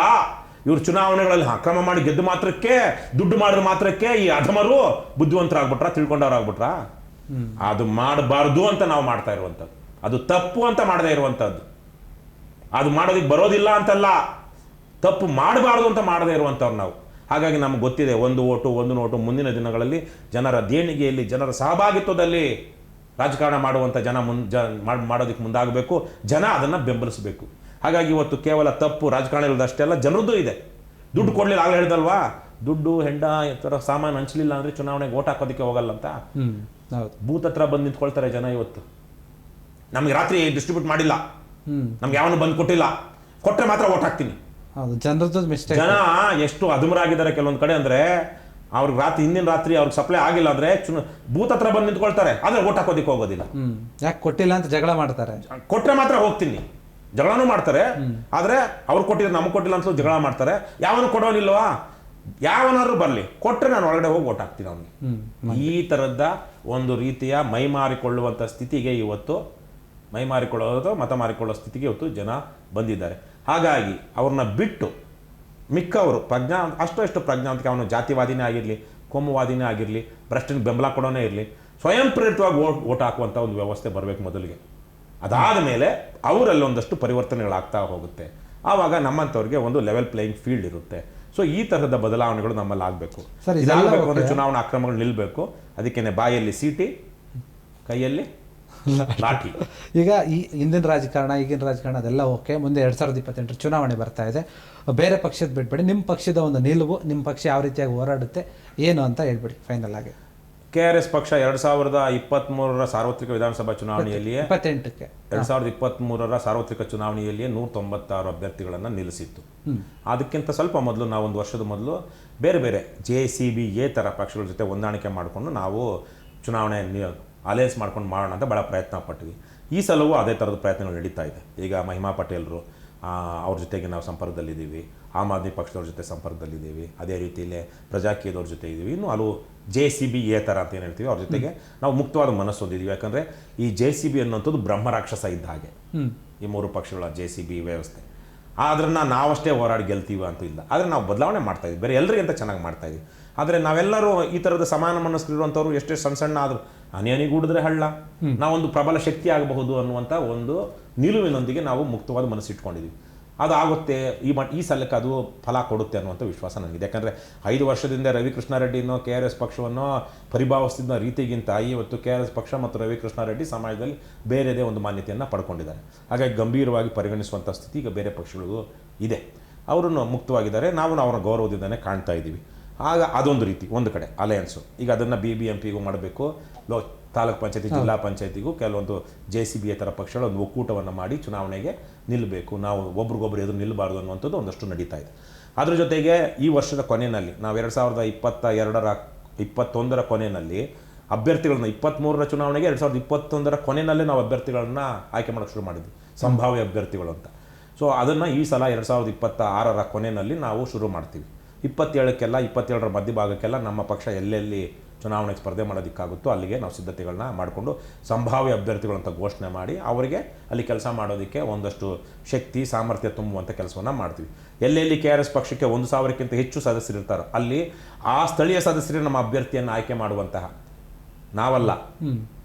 ಇವರು ಚುನಾವಣೆಗಳಲ್ಲಿ ಅಕ್ರಮ ಮಾಡಿ ಗೆದ್ದು ಮಾತ್ರಕ್ಕೆ, ದುಡ್ಡು ಮಾಡಿದ ಮಾತ್ರಕ್ಕೆ ಈ ಅಧಮರು ಬುದ್ಧಿವಂತರಾಗ್ಬಿಟ್ರ, ತಿಳ್ಕೊಂಡವ್ರಾಗ್ಬಿಟ್ರ? ಅದು ಮಾಡಬಾರ್ದು ಅಂತ ನಾವು ಮಾಡ್ತಾ ಇರುವಂಥದ್ದು, ಅದು ತಪ್ಪು ಅಂತ ಮಾಡದೇ ಇರುವಂಥದ್ದು, ಅದು ಮಾಡೋದಕ್ಕೆ ಬರೋದಿಲ್ಲ ಅಂತಲ್ಲ, ತಪ್ಪು ಮಾಡಬಾರ್ದು ಅಂತ ಮಾಡದೇ ಇರುವಂಥವ್ರು ನಾವು. ಹಾಗಾಗಿ ನಮ್ಗೆ ಗೊತ್ತಿದೆ, ಒಂದು ಓಟು ಒಂದು ನೋಟು ಮುಂದಿನ ದಿನಗಳಲ್ಲಿ ಜನರ ದೇಣಿಗೆಯಲ್ಲಿ, ಜನರ ಸಹಭಾಗಿತ್ವದಲ್ಲಿ ರಾಜಕಾರಣ ಮಾಡುವಂಥ ಜನ ಮಾಡೋದಕ್ಕೆ ಮುಂದಾಗಬೇಕು, ಜನ ಅದನ್ನು ಬೆಂಬಲಿಸಬೇಕು. ಹಾಗಾಗಿ ಇವತ್ತು ಕೇವಲ ತಪ್ಪು ರಾಜಕಾರಣಿಗಳದಷ್ಟೇ ಅಲ್ಲ, ಜನರದ್ದು ಇದೆ. ದುಡ್ಡು ಕೊಡಲಿಲ್ಲ, ಆಗಲೇ ಹೇಳಿದಲ್ವಾ, ದುಡ್ಡು ಹೆಂಡ ಈ ಥರ ಸಾಮಾನು ಹಂಚಲಿಲ್ಲ ಅಂದರೆ ಚುನಾವಣೆಗೆ ಓಟ್ ಹಾಕೋದಕ್ಕೆ ಹೋಗಲ್ಲ ಅಂತ. ಬೂತ್ ಹತ್ರ ಬಂದು ನಿಂತ್ಕೊಳ್ತಾರೆ ಜನ. ಇವತ್ತು ನಮಗೆ ರಾತ್ರಿ ಡಿಸ್ಟ್ರಿಬ್ಯೂಟ್ ಮಾಡಿಲ್ಲ, ನಮ್ಗೆ ಯಾವನು ಬಂದು ಕೊಟ್ಟಿಲ್ಲ, ಕೊಟ್ಟರೆ ಮಾತ್ರ ಓಟ್ ಹಾಕ್ತೀನಿ. ಜನರದ್ದು ಮಿಸ್ಟೇಕ್. ಜನ ಎಷ್ಟು ಅದುಮರಾಗಿದ್ದಾರೆ ಕೆಲವೊಂದು ಕಡೆ ಅಂದರೆ, ಅವ್ರಿಗೆ ಹಿಂದಿನ ರಾತ್ರಿ ಅವ್ರಿಗೆ ಸಪ್ಲೈ ಆಗಿಲ್ಲ ಅಂದರೆ ಬೂತ್ ಹತ್ರ ಬಂದು ನಿಂತ್ಕೊಳ್ತಾರೆ, ಆದರೆ ಓಟ್ ಹಾಕೋದಕ್ಕೆ ಹೋಗೋದಿಲ್ಲ. ಯಾಕೆ ಕೊಟ್ಟಿಲ್ಲ ಅಂತ ಜಗಳ ಮಾಡ್ತಾರೆ. ಕೊಟ್ಟರೆ ಮಾತ್ರ ಹೋಗ್ತೀನಿ, ಜಗಳನೂ ಮಾಡ್ತಾರೆ. ಆದರೆ ಅವ್ರು ಕೊಟ್ಟಿದ್ರೆ ನಮಗೆ ಕೊಟ್ಟಿಲ್ಲ ಅಂತ ಜಗಳ ಮಾಡ್ತಾರೆ. ಯಾವನು ಕೊಡೋನಿಲ್ವಾ, ಯಾವನಾದ್ರು ಬರಲಿ, ಕೊಟ್ಟರೆ ನಾನು ಒಳಗಡೆ ಹೋಗಿ ಓಟ್ ಹಾಕ್ತೀನಿ ಅವನಿಗೆ. ಈ ಥರದ ಒಂದು ರೀತಿಯ ಮೈಮಾರಿಕೊಳ್ಳುವಂಥ ಸ್ಥಿತಿಗೆ ಇವತ್ತು, ಮೈಮಾರಿಕೊಳ್ಳೋದು ಮತ ಮಾರಿಕೊಳ್ಳೋ ಸ್ಥಿತಿಗೆ ಇವತ್ತು ಜನ ಬಂದಿದ್ದಾರೆ. ಹಾಗಾಗಿ ಅವ್ರನ್ನ ಬಿಟ್ಟು ಮಿಕ್ಕವರು ಅಷ್ಟು ಪ್ರಜ್ಞಾವಂತಿಕೆ, ಅವನು ಜಾತಿವಾದಿನೇ ಆಗಿರಲಿ, ಕೋಮುವಾದಿನೇ ಆಗಿರಲಿ, ಭ್ರಷ್ಟನಿಗೆ ಬೆಂಬಲ ಕೊಡೋನೇ ಇರಲಿ, ಸ್ವಯಂ ಪ್ರೇರಿತವಾಗಿ ಓಟ್ ಹಾಕುವಂಥ ಒಂದು ವ್ಯವಸ್ಥೆ ಬರಬೇಕು ಮೊದಲಿಗೆ. ಅದಾದ ಮೇಲೆ ಅವರಲ್ಲಿ ಒಂದಷ್ಟು ಪರಿವರ್ತನೆಗಳಾಗ್ತಾ ಹೋಗುತ್ತೆ. ಆವಾಗ ನಮ್ಮಂಥವ್ರಿಗೆ ಒಂದು ಲೆವೆಲ್ ಪ್ಲೇಯಿಂಗ್ ಫೀಲ್ಡ್ ಇರುತ್ತೆ. ಸೊ ಈ ತರಹದ ಬದಲಾವಣೆಗಳು ನಮ್ಮಲ್ಲಿ ಆಗಬೇಕು. ಇದಾಗಬೇಕು ಅಂದರೆ ಚುನಾವಣಾ ಅಕ್ರಮಗಳು ನಿಲ್ಲಬೇಕು. ಅದಕ್ಕೇನೆ ಬಾಯಲ್ಲಿ ಸೀಟಿ, ಕೈಯಲ್ಲಿ ಲಾಠಿ. ಈಗ ಈ ಹಿಂದಿನ ರಾಜಕಾರಣ, ಈಗಿನ ರಾಜಕಾರಣ ಅದೆಲ್ಲ ಓಕೆ. ಮುಂದೆ 2028 ಚುನಾವಣೆ ಬರ್ತಾ ಇದೆ. ಬೇರೆ ಪಕ್ಷದ ಬಿಟ್ಬಿಡಿ, ನಿಮ್ಮ ಪಕ್ಷದ ಒಂದು ನಿಲುವು, ನಿಮ್ಮ ಪಕ್ಷ ಯಾವ ರೀತಿಯಾಗಿ ಹೋರಾಡುತ್ತೆ ಏನು ಅಂತ ಹೇಳ್ಬಿಡಿ ಫೈನಲ್ ಆಗಿ. KRS ಪಕ್ಷ 2023 ಸಾರ್ವತ್ರಿಕ ವಿಧಾನಸಭಾ ಚುನಾವಣೆಯಲ್ಲಿಯೇ 2023 ಸಾರ್ವತ್ರಿಕ ಚುನಾವಣೆಯಲ್ಲಿಯೇ 196 ಅಭ್ಯರ್ಥಿಗಳನ್ನು ನಿಲ್ಲಿಸಿತ್ತು. ಅದಕ್ಕಿಂತ ಸ್ವಲ್ಪ ಮೊದಲು, ನಾವು ಒಂದು ವರ್ಷದ ಮೊದಲು ಬೇರೆ ಬೇರೆ JCB ಥರ ಪಕ್ಷಗಳ ಜೊತೆ ಹೊಂದಾಣಿಕೆ ಮಾಡಿಕೊಂಡು ನಾವು ಚುನಾವಣೆ ಅಲಯನ್ಸ್ ಮಾಡ್ಕೊಂಡು ಮಾಡೋಣ ಅಂತ ಭಾಳ ಪ್ರಯತ್ನ ಪಟ್ವಿ. ಈ ಸಲವೂ ಅದೇ ಥರದ ಪ್ರಯತ್ನಗಳು ನಡೀತಾ ಇದೆ. ಈಗ ಮಹಿಮಾ ಪಟೇಲ್ರು, ಅವ್ರ ಜೊತೆಗೆ ನಾವು ಸಂಪರ್ಕದಲ್ಲಿದ್ದೀವಿ. ಆಮ್ ಆದ್ಮಿ ಪಕ್ಷದವ್ರ ಜೊತೆ ಸಂಪರ್ಕದಲ್ಲಿದ್ದೀವಿ. ಅದೇ ರೀತಿಯಲ್ಲೇ ಪ್ರಜಾಕೀಯದವ್ರ ಜೊತೆ ಇದ್ದೀವಿ. ಇನ್ನು ಹಲವು JCB ಥರ ಅಂತ ಏನು ಹೇಳ್ತೀವಿ, ಅವ್ರ ಜೊತೆಗೆ ನಾವು ಮುಕ್ತವಾದ ಮನಸ್ಸು ಹೊಂದಿದ್ದೀವಿ. ಯಾಕಂದರೆ ಈ JCB ಅನ್ನೋಂಥದ್ದು ಬ್ರಹ್ಮರಾಕ್ಷಸ ಇದ್ದ ಹಾಗೆ, ಈ 3 ಪಕ್ಷಗಳ JCB ವ್ಯವಸ್ಥೆ. ಅದನ್ನು ನಾವಷ್ಟೇ ಹೋರಾಡಿ ಗೆಲ್ತೀವಿ ಅಂತೂ ಇಲ್ಲ. ಆದರೆ ನಾವು ಬದಲಾವಣೆ ಮಾಡ್ತಾಯಿದ್ವಿ, ಬೇರೆ ಎಲ್ಲರಿಗಿಂತ ಚೆನ್ನಾಗಿ ಮಾಡ್ತಾಯಿದ್ವಿ. ಆದರೆ ನಾವೆಲ್ಲರೂ ಈ ಥರದ ಸಮಾನ ಮನಸ್ಸಿರುವಂಥವ್ರು ಎಷ್ಟೇ ಸಣ್ಣ ಆದರೂ ಹನಿಗೂಡಿದ್ರೆ ಹಳ್ಳ, ನಾವೊಂದು ಪ್ರಬಲ ಶಕ್ತಿ ಆಗಬಹುದು ಅನ್ನುವಂಥ ಒಂದು ನಿಲುವಿನೊಂದಿಗೆ ನಾವು ಮುಕ್ತವಾದ ಮನಸ್ಸು ಇಟ್ಕೊಂಡಿದ್ವಿ. ಅದು ಆಗುತ್ತೆ, ಈ ಸಲಕ್ಕೆ ಅದು ಫಲ ಕೊಡುತ್ತೆ ಅನ್ನುವಂಥ ವಿಶ್ವಾಸ ನನಗಿದೆ. ಯಾಕಂದರೆ 5 ವರ್ಷದಿಂದ ರವಿಕೃಷ್ಣಾರೆಡ್ಡಿನೋ KRS ಪಕ್ಷವನ್ನು ಪರಿಭಾವಿಸ್ತಿದ್ದ ರೀತಿಗಿಂತ ಇವತ್ತು KRS ಪಕ್ಷ ಮತ್ತು ರವಿಕೃಷ್ಣಾರೆಡ್ಡಿ ಸಮಾಜದಲ್ಲಿ ಬೇರೆದೇ ಒಂದು ಮಾನ್ಯತೆಯನ್ನು ಪಡ್ಕೊಂಡಿದ್ದಾರೆ. ಹಾಗಾಗಿ ಗಂಭೀರವಾಗಿ ಪರಿಗಣಿಸುವಂಥ ಸ್ಥಿತಿ ಈಗ ಬೇರೆ ಪಕ್ಷಗಳಿಗೂ ಇದೆ. ಅವರನ್ನು ಮುಕ್ತವಾಗಿದ್ದಾರೆ, ನಾವು ಅವ್ರ ಗೌರವದಿಂದನೇ ಕಾಣ್ತಾ ಇದ್ದೀವಿ. ಆಗ ಅದೊಂದು ರೀತಿ, ಒಂದು ಕಡೆ ಅಲಯನ್ಸು. ಈಗ ಅದನ್ನು BBMPಗೂ ಮಾಡಬೇಕು, ತಾಲೂಕು ಪಂಚಾಯತಿ, ಜಿಲ್ಲಾ ಪಂಚಾಯತಿಗೂ ಕೆಲವೊಂದು JCB ಥರ ಪಕ್ಷಗಳ ಒಂದು ಒಕ್ಕೂಟವನ್ನು ಮಾಡಿ ಚುನಾವಣೆಗೆ ನಿಲ್ಲಬೇಕು, ನಾವು ಒಬ್ರಿಗೊಬ್ರು ಎದುರು ನಿಲ್ಲಬಾರ್ದು ಅನ್ನುವಂಥದ್ದು ಒಂದಷ್ಟು ನಡೀತಾ ಇದೆ. ಅದ್ರ ಜೊತೆಗೆ ಈ ವರ್ಷದ ಕೊನೆಯಲ್ಲಿ ನಾವು 2021 ಕೊನೆಯಲ್ಲಿ ಅಭ್ಯರ್ಥಿಗಳನ್ನ, 23 ಚುನಾವಣೆಗೆ 2021 ಕೊನೆಯಲ್ಲೇ ನಾವು ಅಭ್ಯರ್ಥಿಗಳನ್ನ ಆಯ್ಕೆ ಮಾಡೋಕ್ಕೆ ಶುರು ಮಾಡಿದ್ವಿ, ಸಂಭಾವ್ಯ ಅಭ್ಯರ್ಥಿಗಳು ಅಂತ. ಸೊ ಅದನ್ನು ಈ ಸಲ 2026 ಕೊನೆಯಲ್ಲಿ ನಾವು ಶುರು ಮಾಡ್ತೀವಿ. 27ರ ಮಧ್ಯಭಾಗಕ್ಕೆಲ್ಲ ನಮ್ಮ ಪಕ್ಷ ಎಲ್ಲೆಲ್ಲಿ ಚುನಾವಣೆಗೆ ಸ್ಪರ್ಧೆ ಮಾಡೋದಕ್ಕಾಗುತ್ತೋ ಅಲ್ಲಿಗೆ ನಾವು ಸಿದ್ಧತೆಗಳನ್ನ ಮಾಡಿಕೊಂಡು ಸಂಭಾವ್ಯ ಅಭ್ಯರ್ಥಿಗಳಂತ ಘೋಷಣೆ ಮಾಡಿ ಅವರಿಗೆ ಅಲ್ಲಿ ಕೆಲಸ ಮಾಡೋದಕ್ಕೆ ಒಂದಷ್ಟು ಶಕ್ತಿ ಸಾಮರ್ಥ್ಯ ತುಂಬುವಂಥ ಕೆಲಸವನ್ನು ಮಾಡ್ತೀವಿ. ಎಲ್ಲೆಲ್ಲಿ KRS ಪಕ್ಷಕ್ಕೆ 1000ಕ್ಕಿಂತ ಹೆಚ್ಚು ಸದಸ್ಯರಿರ್ತಾರೋ ಅಲ್ಲಿ ಆ ಸ್ಥಳೀಯ ಸದಸ್ಯರೇ ನಮ್ಮ ಅಭ್ಯರ್ಥಿಯನ್ನು ಆಯ್ಕೆ ಮಾಡುವಂತಹ, ನಾವಲ್ಲ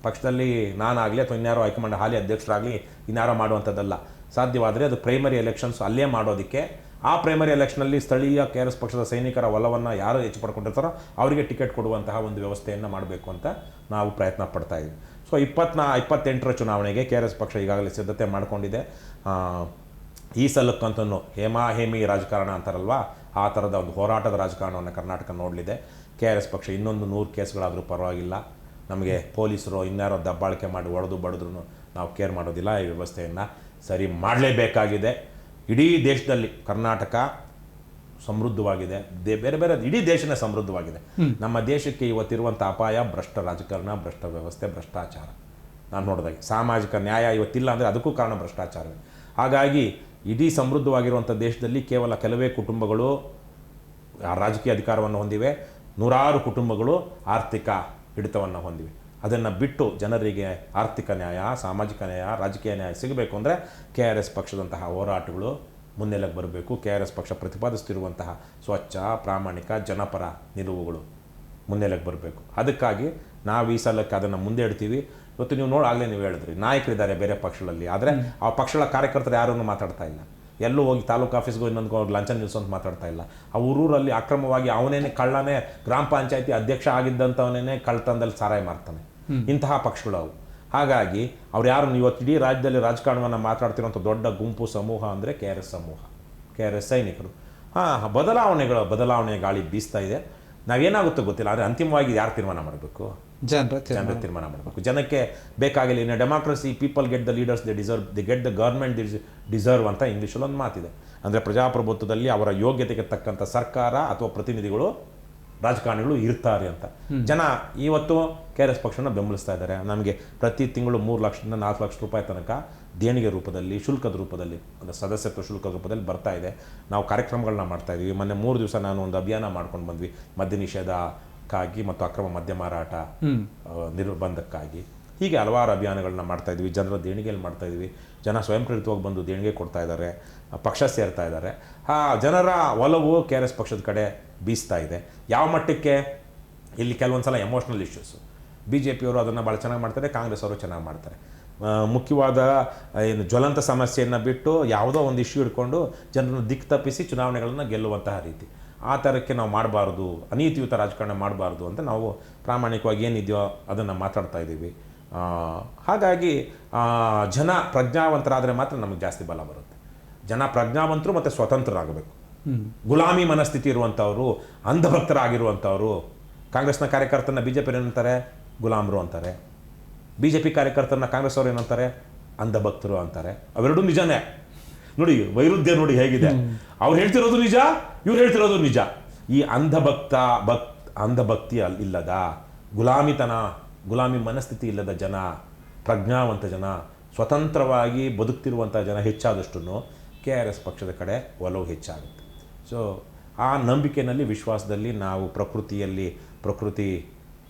ಪಕ್ಷದಲ್ಲಿ ನಾನಾಗಲಿ ಅಥವಾ ಇನ್ಯಾರೋ ಆಯ್ಕೆ ಮಾಡಿ ಹಾಲಿ ಅಧ್ಯಕ್ಷರಾಗಲಿ ಇನ್ಯಾರೋ ಮಾಡುವಂಥದ್ದಲ್ಲ. ಸಾಧ್ಯವಾದರೆ ಅದು ಪ್ರೈಮರಿ ಎಲೆಕ್ಷನ್ಸ್ ಅಲ್ಲೇ ಮಾಡೋದಕ್ಕೆ, ಆ ಪ್ರೈಮರಿ ಎಲೆಕ್ಷನಲ್ಲಿ ಸ್ಥಳೀಯ KRS ಪಕ್ಷದ ಸೈನಿಕರ ಒಲವನ್ನು ಯಾರು ಹೆಚ್ಚು ಪಡ್ಕೊಂಡಿರ್ತಾರೋ ಅವರಿಗೆ ಟಿಕೆಟ್ ಕೊಡುವಂತಹ ಒಂದು ವ್ಯವಸ್ಥೆಯನ್ನು ಮಾಡಬೇಕು ಅಂತ ನಾವು ಪ್ರಯತ್ನ ಪಡ್ತಾ ಇದ್ದೀವಿ. ಸೊ 28 ಚುನಾವಣೆಗೆ KRS ಪಕ್ಷ ಈಗಾಗಲೇ ಸಿದ್ಧತೆ ಮಾಡಿಕೊಂಡಿದೆ. ಈ ಸಲಕ್ಕಂತೂ ಹೇಮಿ ರಾಜಕಾರಣ ಅಂತಾರಲ್ವ, ಆ ಥರದ ಒಂದು ಹೋರಾಟದ ರಾಜಕಾರಣವನ್ನು ಕರ್ನಾಟಕ ನೋಡಲಿದೆ. KRS ಪಕ್ಷ ಇನ್ನೊಂದು 100 ಕೇಸ್ಗಳಾದರೂ ಪರವಾಗಿಲ್ಲ, ನಮಗೆ ಪೊಲೀಸರು ಇನ್ಯಾರೋ ದಬ್ಬಾಳಿಕೆ ಮಾಡಿ ಹೊಡೆದು ಬಡಿದ್ರು ನಾವು ಕೇರ್ ಮಾಡೋದಿಲ್ಲ. ಈ ವ್ಯವಸ್ಥೆಯನ್ನು ಸರಿ ಮಾಡಲೇಬೇಕಾಗಿದೆ. ಇಡೀ ದೇಶದಲ್ಲಿ ಕರ್ನಾಟಕ ಸಮೃದ್ಧವಾಗಿದೆ, ಬೇರೆ ಬೇರೆ ಇಡೀ ದೇಶನೇ ಸಮೃದ್ಧವಾಗಿದೆ. ನಮ್ಮ ದೇಶಕ್ಕೆ ಇವತ್ತಿರುವಂಥ ಅಪಾಯ ಭ್ರಷ್ಟ ರಾಜಕಾರಣ, ಭ್ರಷ್ಟ ವ್ಯವಸ್ಥೆ, ಭ್ರಷ್ಟಾಚಾರ. ನಾನು ನೋಡಿದಾಗೆ ಸಾಮಾಜಿಕ ನ್ಯಾಯ ಇವತ್ತಿಲ್ಲ ಅಂದರೆ ಅದಕ್ಕೂ ಕಾರಣ ಭ್ರಷ್ಟಾಚಾರವೇ. ಹಾಗಾಗಿ ಇಡೀ ಸಮೃದ್ಧವಾಗಿರುವಂಥ ದೇಶದಲ್ಲಿ ಕೇವಲ ಕೆಲವೇ ಕುಟುಂಬಗಳು ರಾಜಕೀಯ ಅಧಿಕಾರವನ್ನು ಹೊಂದಿವೆ, 100 ಕುಟುಂಬಗಳು ಆರ್ಥಿಕ ಹಿಡಿತವನ್ನು ಹೊಂದಿವೆ. ಅದನ್ನು ಬಿಟ್ಟು ಜನರಿಗೆ ಆರ್ಥಿಕ ನ್ಯಾಯ, ಸಾಮಾಜಿಕ ನ್ಯಾಯ, ರಾಜಕೀಯ ನ್ಯಾಯ ಸಿಗಬೇಕು ಅಂದರೆ KRS ಪಕ್ಷದಂತಹ ಹೋರಾಟಗಳು ಮುನ್ನೆಲೆಗೆ ಬರಬೇಕು. KRS ಪಕ್ಷ ಪ್ರತಿಪಾದಿಸ್ತಿರುವಂತಹ ಸ್ವಚ್ಛ, ಪ್ರಾಮಾಣಿಕ, ಜನಪರ ನಿಲುವುಗಳು ಮುನ್ನೆಲೆಗೆ ಬರಬೇಕು. ಅದಕ್ಕಾಗಿ ನಾವು ಈ ಸಲಕ್ಕೆ ಅದನ್ನು ಮುಂದೆ ಇಡ್ತೀವಿ. ಇವತ್ತು ನೀವು ಆಗಲೇ ನೀವು ಹೇಳಿದ್ರಿ ನಾಯಕರಿದ್ದಾರೆ ಬೇರೆ ಪಕ್ಷಗಳಲ್ಲಿ, ಆದರೆ ಆ ಪಕ್ಷಗಳ ಕಾರ್ಯಕರ್ತರು ಯಾರನ್ನು ಮಾತಾಡ್ತಾ ಇಲ್ಲ. ಎಲ್ಲೂ ಹೋಗಿ ತಾಲೂಕು ಆಫೀಸ್ಗೂ ಇನ್ನೊಂದು ಲಂಚ ನಿಲ್ಲಿಸೋಂತ ಮಾತಾಡ್ತಾ ಇಲ್ಲ. ಆ ಊರೂರಲ್ಲಿ ಅಕ್ರಮವಾಗಿ ಅವನೇನೆ ಕಳ್ಳನೇ ಗ್ರಾಮ ಪಂಚಾಯತಿ ಅಧ್ಯಕ್ಷ ಆಗಿದ್ದಂಥವನೇನೆ ಕಳ್ತನದಲ್ಲಿ ಸಾರಾಯಿ ಮಾರ್ತಾನೆ. ಇಂತಹ ಪಕ್ಷಗಳು ಅವು. ಹಾಗಾಗಿ ಅವ್ರು ಯಾರು ಇವತ್ತು ಇಡೀ ರಾಜ್ಯದಲ್ಲಿ ರಾಜಕಾರಣವನ್ನು ಮಾತಾಡ್ತಿರೋಂಥ ದೊಡ್ಡ ಗುಂಪು ಸಮೂಹ ಅಂದರೆ KRS ಸಮೂಹ, KRS ಸೈನಿಕರು. ಬದಲಾವಣೆ ಗಾಳಿ ಬೀಸ್ತಾ ಇದೆ. ನಾವೇನಾಗುತ್ತೋ ಗೊತ್ತಿಲ್ಲ, ಆದರೆ ಅಂತಿಮವಾಗಿ ಯಾರು ತೀರ್ಮಾನ ಮಾಡಬೇಕು? ಜನರು ತೀರ್ಮಾನ ಮಾಡಬೇಕು. ಜನಕ್ಕೆ ಬೇಕಾಗಿಲ್ಲ. In democracy people get the leaders they deserve, they get the government deserve ಅಂತ ಇಂಗ್ಲೀಷಲ್ಲಿ ಒಂದು ಮಾತಿದೆ. ಅಂದರೆ ಪ್ರಜಾಪ್ರಭುತ್ವದಲ್ಲಿ ಅವರ ಯೋಗ್ಯತೆಗೆ ತಕ್ಕಂಥ ಸರ್ಕಾರ ಅಥವಾ ಪ್ರತಿನಿಧಿಗಳು ರಾಜಕಾರಣಿಗಳು ಇರ್ತಾರೆ ಅಂತ. ಜನ ಇವತ್ತು KRS ಪಕ್ಷನ ಬೆಂಬಲಿಸ್ತಾ ಇದ್ದಾರೆ. ನಮಗೆ ಪ್ರತಿ ತಿಂಗಳು 3 ಲಕ್ಷದಿಂದ 4 ಲಕ್ಷ ರೂಪಾಯಿ ತನಕ ದೇಣಿಗೆ ರೂಪದಲ್ಲಿ, ಶುಲ್ಕದ ರೂಪದಲ್ಲಿ, ಅಂದರೆ ಸದಸ್ಯತ್ವ ಶುಲ್ಕದ ರೂಪದಲ್ಲಿ ಬರ್ತಾ ಇದೆ. ನಾವು ಕಾರ್ಯಕ್ರಮಗಳನ್ನ ಮಾಡ್ತಾ ಇದ್ದೀವಿ. ಮೊನ್ನೆ 3 ದಿವಸ ನಾನು ಒಂದು ಅಭಿಯಾನ ಮಾಡ್ಕೊಂಡು ಬಂದ್ವಿ, ಮದ್ಯ ನಿಷೇಧಕ್ಕಾಗಿ ಮತ್ತು ಅಕ್ರಮ ಮದ್ಯ ಮಾರಾಟ ನಿರ್ಬಂಧಕ್ಕಾಗಿ. ಹೀಗೆ ಹಲವಾರು ಅಭಿಯಾನಗಳನ್ನ ಮಾಡ್ತಾ ಇದ್ವಿ. ಜನರ ದೇಣಿಗೆಯಲ್ಲಿ ಮಾಡ್ತಾ ಇದ್ವಿ. ಜನ ಸ್ವಯಂ ಪ್ರೇರಿತವಾಗಿ ಬಂದು ದೇಣಿಗೆ ಕೊಡ್ತಾ ಇದ್ದಾರೆ, ಪಕ್ಷ ಸೇರ್ತಾ ಇದ್ದಾರೆ. ಆ ಜನರ ಒಲವು KRS ಪಕ್ಷದ ಕಡೆ ಬೀಸ್ತಾ ಇದೆ. ಯಾವ ಮಟ್ಟಕ್ಕೆ? ಇಲ್ಲಿ ಕೆಲವೊಂದು ಸಲ ಎಮೋಷ್ನಲ್ ಇಶ್ಯೂಸು. BJP ಅವರು ಅದನ್ನು ಭಾಳ ಚೆನ್ನಾಗಿ ಮಾಡ್ತಾರೆ, ಕಾಂಗ್ರೆಸ್ ಅವರು ಚೆನ್ನಾಗಿ ಮಾಡ್ತಾರೆ. ಮುಖ್ಯವಾದ ಏನು ಜ್ವಲಂತ ಸಮಸ್ಯೆಯನ್ನು ಬಿಟ್ಟು ಯಾವುದೋ ಒಂದು ಇಶ್ಯೂ ಇಟ್ಕೊಂಡು ಜನರನ್ನು ದಿಕ್ಕು ತಪ್ಪಿಸಿ ಚುನಾವಣೆಗಳನ್ನು ಗೆಲ್ಲುವಂತಹ ರೀತಿ. ಆ ಥರಕ್ಕೆ ನಾವು ಮಾಡಬಾರ್ದು, ಅನೀತಿಯುತ ರಾಜಕಾರಣ ಮಾಡಬಾರ್ದು ಅಂತ ನಾವು ಪ್ರಾಮಾಣಿಕವಾಗಿ ಏನಿದೆಯೋ ಅದನ್ನು ಮಾತಾಡ್ತಾ ಇದ್ದೀವಿ. ಹಾಗಾಗಿ ಜನ ಪ್ರಜ್ಞಾವಂತರಾದರೆ ಮಾತ್ರ ನಮಗೆ ಜಾಸ್ತಿ ಬಲ ಬರುತ್ತೆ. ಜನ ಪ್ರಜ್ಞಾವಂತರು ಮತ್ತು ಸ್ವತಂತ್ರರಾಗಬೇಕು. ಗುಲಾಮಿ ಮನಸ್ಥಿತಿ ಇರುವಂಥವ್ರು, ಅಂಧಭಕ್ತರಾಗಿರುವಂಥವ್ರು. ಕಾಂಗ್ರೆಸ್ನ ಕಾರ್ಯಕರ್ತರನ್ನ BJP ಏನಂತಾರೆ? ಗುಲಾಮರು ಅಂತಾರೆ. BJP ಕಾರ್ಯಕರ್ತರನ್ನ ಕಾಂಗ್ರೆಸ್ ಅವರು ಏನಂತಾರೆ? ಅಂಧಭಕ್ತರು ಅಂತಾರೆ. ಅವೆರಡೂ ನಿಜನೇ. ನೋಡಿ ವೈರುಧ್ಯ ನೋಡಿ ಹೇಗಿದೆ. ಅವ್ರು ಹೇಳ್ತಿರೋದು ನಿಜ, ಇವ್ರು ಹೇಳ್ತಿರೋದು ನಿಜ. ಈ ಅಂಧಭಕ್ತಿ ಇಲ್ಲದ, ಗುಲಾಮಿ ಮನಸ್ಥಿತಿ ಇಲ್ಲದ ಜನ, ಪ್ರಜ್ಞಾವಂತ ಜನ, ಸ್ವತಂತ್ರವಾಗಿ ಬದುಕ್ತಿರುವಂಥ ಜನ ಹೆಚ್ಚಾದಷ್ಟು KRS ಪಕ್ಷದ ಕಡೆ ಒಲವು ಹೆಚ್ಚಾಗುತ್ತೆ. ಸೊ ಆ ನಂಬಿಕೆಯಲ್ಲಿ, ವಿಶ್ವಾಸದಲ್ಲಿ ನಾವು ಪ್ರಕೃತಿ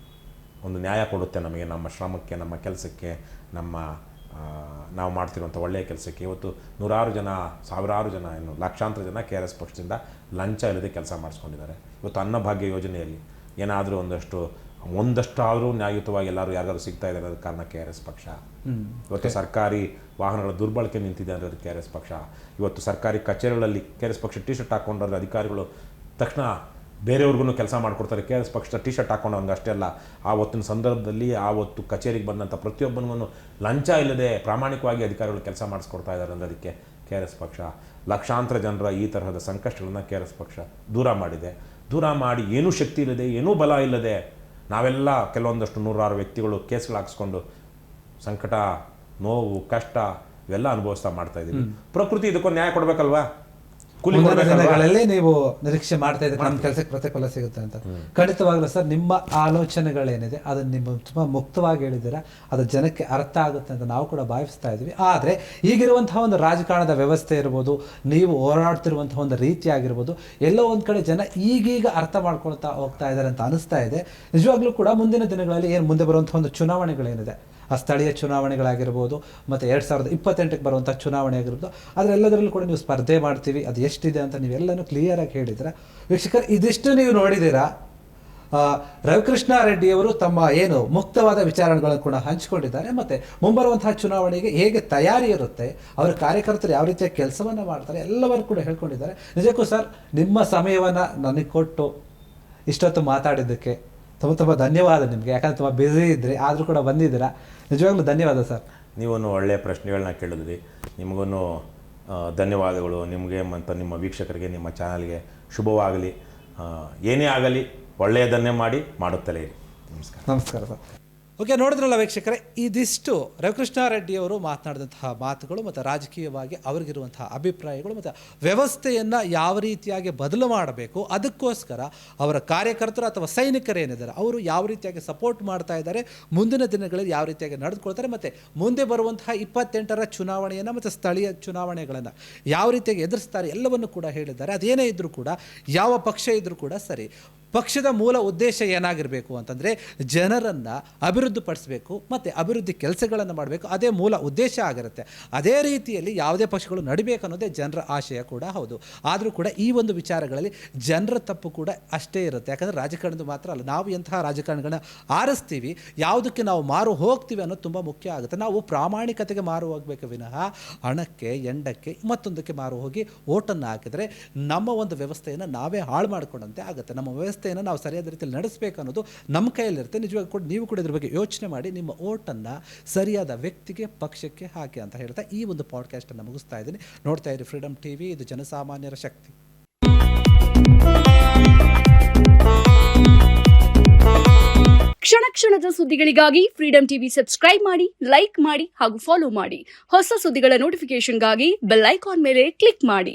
ಒಂದು ನ್ಯಾಯ ಕೊಡುತ್ತೆ ನಮಗೆ, ನಮ್ಮ ಶ್ರಮಕ್ಕೆ, ನಮ್ಮ ಕೆಲಸಕ್ಕೆ, ನಾವು ಮಾಡ್ತಿರುವಂಥ ಒಳ್ಳೆಯ ಕೆಲಸಕ್ಕೆ. ಇವತ್ತು ನೂರಾರು ಜನ, ಸಾವಿರಾರು ಜನ, ಲಕ್ಷಾಂತರ ಜನ KRS ಪಕ್ಷದಿಂದ ಲಂಚ ಇಲ್ಲದೆ ಕೆಲಸ ಮಾಡಿಸ್ಕೊಂಡಿದ್ದಾರೆ. ಇವತ್ತು ಅನ್ನಭಾಗ್ಯ ಯೋಜನೆಯಲ್ಲಿ ಏನಾದರೂ ಒಂದಷ್ಟಾದರೂ ನ್ಯಾಯಯುತವಾಗಿ ಎಲ್ಲರೂ ಯಾರಿಗಾದ್ರು ಸಿಗ್ತಾ ಇದೆ ಅನ್ನೋದು ಕಾರಣ KRS ಪಕ್ಷ. ಇವತ್ತು ಸರ್ಕಾರಿ ವಾಹನಗಳ ದುರ್ಬಳಕೆ ನಿಂತಿದೆ ಅಂದರೆ KRS ಪಕ್ಷ. ಇವತ್ತು ಸರ್ಕಾರಿ ಕಚೇರಿಗಳಲ್ಲಿ KRS ಪಕ್ಷ ಟಿ ಶರ್ಟ್ ಹಾಕೊಂಡ್ರೆ ಅಧಿಕಾರಿಗಳು ತಕ್ಷಣ ಬೇರೆಯವ್ರಿಗೂ ಕೆಲಸ ಮಾಡಿಕೊಡ್ತಾರೆ. KRS ಪಕ್ಷದ ಟಿ ಶರ್ಟ್ ಹಾಕೊಂಡವಂಗೆ ಅಷ್ಟೇ ಅಲ್ಲ, ಆವತ್ತಿನ ಸಂದರ್ಭದಲ್ಲಿ ಆವತ್ತು ಕಚೇರಿಗೆ ಬಂದಂಥ ಪ್ರತಿಯೊಬ್ಬನಿಗೂ ಲಂಚ ಇಲ್ಲದೆ ಪ್ರಾಮಾಣಿಕವಾಗಿ ಅಧಿಕಾರಿಗಳು ಕೆಲಸ ಮಾಡಿಸ್ಕೊಡ್ತಾ ಇದ್ದಾರೆ ಅಂದರೆ ಅದಕ್ಕೆ KRS ಪಕ್ಷ. ಲಕ್ಷಾಂತರ ಜನರ ಈ ತರಹದ ಸಂಕಷ್ಟಗಳನ್ನ KRS ಪಕ್ಷ ದೂರ ಮಾಡಿ ಏನೂ ಶಕ್ತಿ ಇಲ್ಲದೆ, ಏನೂ ಬಲ ಇಲ್ಲದೆ ನಾವೆಲ್ಲ ಕೆಲವೊಂದಷ್ಟು ನೂರಾರು ವ್ಯಕ್ತಿಗಳು ಕೇಸ್ಗಳು ಹಾಕ್ಸ್ಕೊಂಡು ಸಂಕಟ, ನೋವು, ಕಷ್ಟ ಇವೆಲ್ಲ ಅನುಭವಿಸ್ತಾ ಮಾಡ್ತಾ ಇದ್ದೀವಿ. ಪ್ರಕೃತಿ ಇದಕ್ಕೊಂದು ನ್ಯಾಯ ಕೊಡಬೇಕಲ್ವಾ? ದಿನಗಳಲ್ಲಿ ನೀವು ನಿರೀಕ್ಷೆ ಮಾಡ್ತಾ ಇದ್ರೆ ನಮ್ಮ ಕೆಲಸಕ್ಕೆ ಪ್ರತಿಫಲ ಸಿಗುತ್ತೆ ಅಂತ. ಖಂಡಿತವಾಗ್ಲೂ ಸರ್, ನಿಮ್ಮ ಆಲೋಚನೆಗಳೇನಿದೆ ಅದನ್ನು ನಿಮ್ಮ ತುಂಬ ಮುಕ್ತವಾಗಿ ಹೇಳಿದ್ದೀರಾ. ಅದು ಜನಕ್ಕೆ ಅರ್ಥ ಆಗುತ್ತೆ ಅಂತ ನಾವು ಕೂಡ ಭಾವಿಸ್ತಾ ಇದ್ವಿ. ಆದರೆ ಈಗಿರುವಂತಹ ಒಂದು ರಾಜಕಾರಣದ ವ್ಯವಸ್ಥೆ ಇರ್ಬೋದು, ನೀವು ಹೋರಾಡ್ತಿರುವಂತಹ ಒಂದು ರೀತಿ ಆಗಿರ್ಬೋದು, ಎಲ್ಲೋ ಒಂದು ಕಡೆ ಜನ ಈಗೀಗ ಅರ್ಥ ಮಾಡ್ಕೊಳ್ತಾ ಹೋಗ್ತಾ ಇದ್ದಾರೆ ಅಂತ ಅನಿಸ್ತಾ ಇದೆ. ನಿಜವಾಗ್ಲೂ ಕೂಡ ಮುಂದಿನ ದಿನಗಳಲ್ಲಿ ಏನು ಮುಂದೆ ಬರುವಂತಹ ಒಂದು ಚುನಾವಣೆಗಳೇನಿದೆ, ಆ ಸ್ಥಳೀಯ ಚುನಾವಣೆಗಳಾಗಿರ್ಬೋದು, ಮತ್ತು 2028ಕ್ಕೆ ಬರುವಂಥ ಚುನಾವಣೆ ಆಗಿರ್ಬೋದು, ಅದರೆಲ್ಲದರಲ್ಲೂ ಕೂಡ ನೀವು ಸ್ಪರ್ಧೆ ಮಾಡ್ತೀವಿ, ಅದು ಎಷ್ಟಿದೆ ಅಂತ ನೀವೆಲ್ಲನೂ ಕ್ಲಿಯರಾಗಿ ಹೇಳಿದ್ದೀರಾ. ವೀಕ್ಷಕರು, ಇದಿಷ್ಟು ನೀವು ನೋಡಿದ್ದೀರಾ. ರವಿಕೃಷ್ಣ ರೆಡ್ಡಿಯವರು ತಮ್ಮ ಏನು ಮುಕ್ತವಾದ ವಿಚಾರಗಳನ್ನು ಕೂಡ ಹಂಚಿಕೊಂಡಿದ್ದಾರೆ. ಮತ್ತು ಮುಂಬರುವಂತಹ ಚುನಾವಣೆಗೆ ಹೇಗೆ ತಯಾರಿ ಇರುತ್ತೆ, ಅವರ ಕಾರ್ಯಕರ್ತರು ಯಾವ ರೀತಿಯ ಕೆಲಸವನ್ನು ಮಾಡ್ತಾರೆ ಎಲ್ಲವನ್ನೂ ಕೂಡ ಹೇಳ್ಕೊಂಡಿದ್ದಾರೆ. ನಿಜಕ್ಕೂ ಸರ್, ನಿಮ್ಮ ಸಮಯವನ್ನು ನನಗೆ ಕೊಟ್ಟು ಇಷ್ಟೊತ್ತು ಮಾತಾಡಿದ್ದಕ್ಕೆ ತುಂಬ ಧನ್ಯವಾದ ನಿಮಗೆ. ಯಾಕಂದ್ರೆ ತುಂಬ ಬ್ಯುಸಿ ಇದ್ರಿ, ಆದರೂ ಕೂಡ ಬಂದಿದ್ದೀರಾ. ನಿಜವಾಗ್ಲೂ ಧನ್ಯವಾದ ಸರ್. ನೀವೂ ಒಳ್ಳೆಯ ಪ್ರಶ್ನೆಗಳನ್ನ ಕೇಳಿದ್ರಿ. ನಿಮಗೂ ಧನ್ಯವಾದಗಳು. ನಿಮಗೆ ಮತ್ತು ನಿಮ್ಮ ವೀಕ್ಷಕರಿಗೆ, ನಿಮ್ಮ ಚಾನಲ್ಗೆ ಶುಭವಾಗಲಿ. ಏನೇ ಆಗಲಿ ಒಳ್ಳೆಯದನ್ನೇ ಮಾಡುತ್ತಲೇ ಇರಿ. ನಮಸ್ಕಾರ ಸರ್. ಓಕೆ, ನೋಡಿದ್ರಲ್ಲ ವೀಕ್ಷಕರೇ, ಇದಿಷ್ಟು ರವಿಕೃಷ್ಣ ರೆಡ್ಡಿಯವರು ಮಾತನಾಡಿದಂತಹ ಮಾತುಗಳು ಮತ್ತು ರಾಜಕೀಯವಾಗಿ ಅವರಿಗಿರುವಂತಹ ಅಭಿಪ್ರಾಯಗಳು ಮತ್ತು ವ್ಯವಸ್ಥೆಯನ್ನು ಯಾವ ರೀತಿಯಾಗಿ ಬದಲು ಮಾಡಬೇಕು, ಅದಕ್ಕೋಸ್ಕರ ಅವರ ಕಾರ್ಯಕರ್ತರು ಅಥವಾ ಸೈನಿಕರೇನಿದ್ದಾರೆ ಅವರು ಯಾವ ರೀತಿಯಾಗಿ ಸಪೋರ್ಟ್ ಮಾಡ್ತಾ ಇದ್ದಾರೆ, ಮುಂದಿನ ದಿನಗಳಲ್ಲಿ ಯಾವ ರೀತಿಯಾಗಿ ನಡೆದುಕೊಳ್ತಾರೆ, ಮತ್ತು ಮುಂದೆ ಬರುವಂತಹ 28ರ ಚುನಾವಣೆಯನ್ನು ಮತ್ತು ಸ್ಥಳೀಯ ಚುನಾವಣೆಗಳನ್ನು ಯಾವ ರೀತಿಯಾಗಿ ಎದುರಿಸ್ತಾರೆ ಎಲ್ಲವನ್ನು ಕೂಡ ಹೇಳಿದ್ದಾರೆ. ಅದೇನೇ ಇದ್ದರೂ ಕೂಡ, ಯಾವ ಪಕ್ಷ ಇದ್ದರೂ ಕೂಡ ಸರಿ, ಪಕ್ಷದ ಮೂಲ ಉದ್ದೇಶ ಏನಾಗಿರಬೇಕು ಅಂತಂದರೆ ಜನರನ್ನು ಅಭಿವೃದ್ಧಿಪಡಿಸಬೇಕು ಮತ್ತು ಅಭಿವೃದ್ಧಿ ಕೆಲಸಗಳನ್ನು ಮಾಡಬೇಕು, ಅದೇ ಮೂಲ ಉದ್ದೇಶ ಆಗಿರುತ್ತೆ. ಅದೇ ರೀತಿಯಲ್ಲಿ ಯಾವುದೇ ಪಕ್ಷಗಳು ನಡಿಬೇಕು ಅನ್ನೋದೇ ಜನರ ಆಶಯ ಕೂಡ ಹೌದು. ಆದರೂ ಕೂಡ ಈ ಒಂದು ವಿಚಾರಗಳಲ್ಲಿ ಜನರ ತಪ್ಪು ಕೂಡ ಅಷ್ಟೇ ಇರುತ್ತೆ. ಯಾಕಂದರೆ ರಾಜಕಾರಣದ ಮಾತ್ರ ಅಲ್ಲ, ನಾವು ಎಂತಹ ರಾಜಕಾರಣಿಗಳನ್ನ ಆರಿಸ್ತೀವಿ, ಯಾವುದಕ್ಕೆ ನಾವು ಮಾರು ಹೋಗ್ತೀವಿ ಅನ್ನೋದು ತುಂಬ ಮುಖ್ಯ ಆಗುತ್ತೆ. ನಾವು ಪ್ರಾಮಾಣಿಕತೆಗೆ ಮಾರು ಹೋಗಬೇಕು ವಿನಃ ಹಣಕ್ಕೆ, ಎಂಡಕ್ಕೆ, ಮತ್ತೊಂದಕ್ಕೆ ಮಾರು ಹೋಗಿ ಓಟನ್ನು ಹಾಕಿದರೆ ನಮ್ಮ ಒಂದು ವ್ಯವಸ್ಥೆಯನ್ನು ನಾವೇ ಹಾಳು ಮಾಡಿಕೊಂಡಂತೆ ಆಗುತ್ತೆ. ನಮ್ಮ ವ್ಯವಸ್ಥೆಯನ್ನು ನಾವು ಸರಿಯಾದ ರೀತಿಯಲ್ಲಿ ನಡೆಸಬೇಕು ಅನ್ನೋದು ನಮ್ಮ ಕೈಯಲ್ಲಿರುತ್ತೆ. ನಿಜವಾಗಿ ಕೂಡ ನೀವು ಕೂಡ ಇದ್ರ ಬಗ್ಗೆ ಯೋಚನೆ ಮಾಡಿ ನಿಮ್ಮ ಓಟನ್ನು ಸರಿಯಾದ ವ್ಯಕ್ತಿಗೆ, ಪಕ್ಷಕ್ಕೆ ಹಾಕಿ ಅಂತ ಹೇಳ್ತಾ ಈ ಒಂದು ಪಾಡ್ಕಾಸ್ಟನ್ನು ಮುಗಿಸ್ತಾ ಇದ್ದೀನಿ. ನೋಡ್ತಾ ಇರಿ ಫ್ರೀಡಮ್ ಟಿವಿ, ಇದು ಜನಸಾಮಾನ್ಯರ ಶಕ್ತಿ. ಕ್ಷಣ ಕ್ಷಣದ ಸುದ್ದಿಗಳಿಗಾಗಿ ಫ್ರೀಡಮ್ ಟಿವಿ ಸಬ್ಸ್ಕ್ರೈಬ್ ಮಾಡಿ, ಲೈಕ್ ಮಾಡಿ ಹಾಗೂ ಫಾಲೋ ಮಾಡಿ. ಹೊಸ ಸುದ್ದಿಗಳ ನೋಟಿಫಿಕೇಶನ್ಗಾಗಿ ಬೆಲ್ ಐಕಾನ್ ಮೇಲೆ ಕ್ಲಿಕ್ ಮಾಡಿ.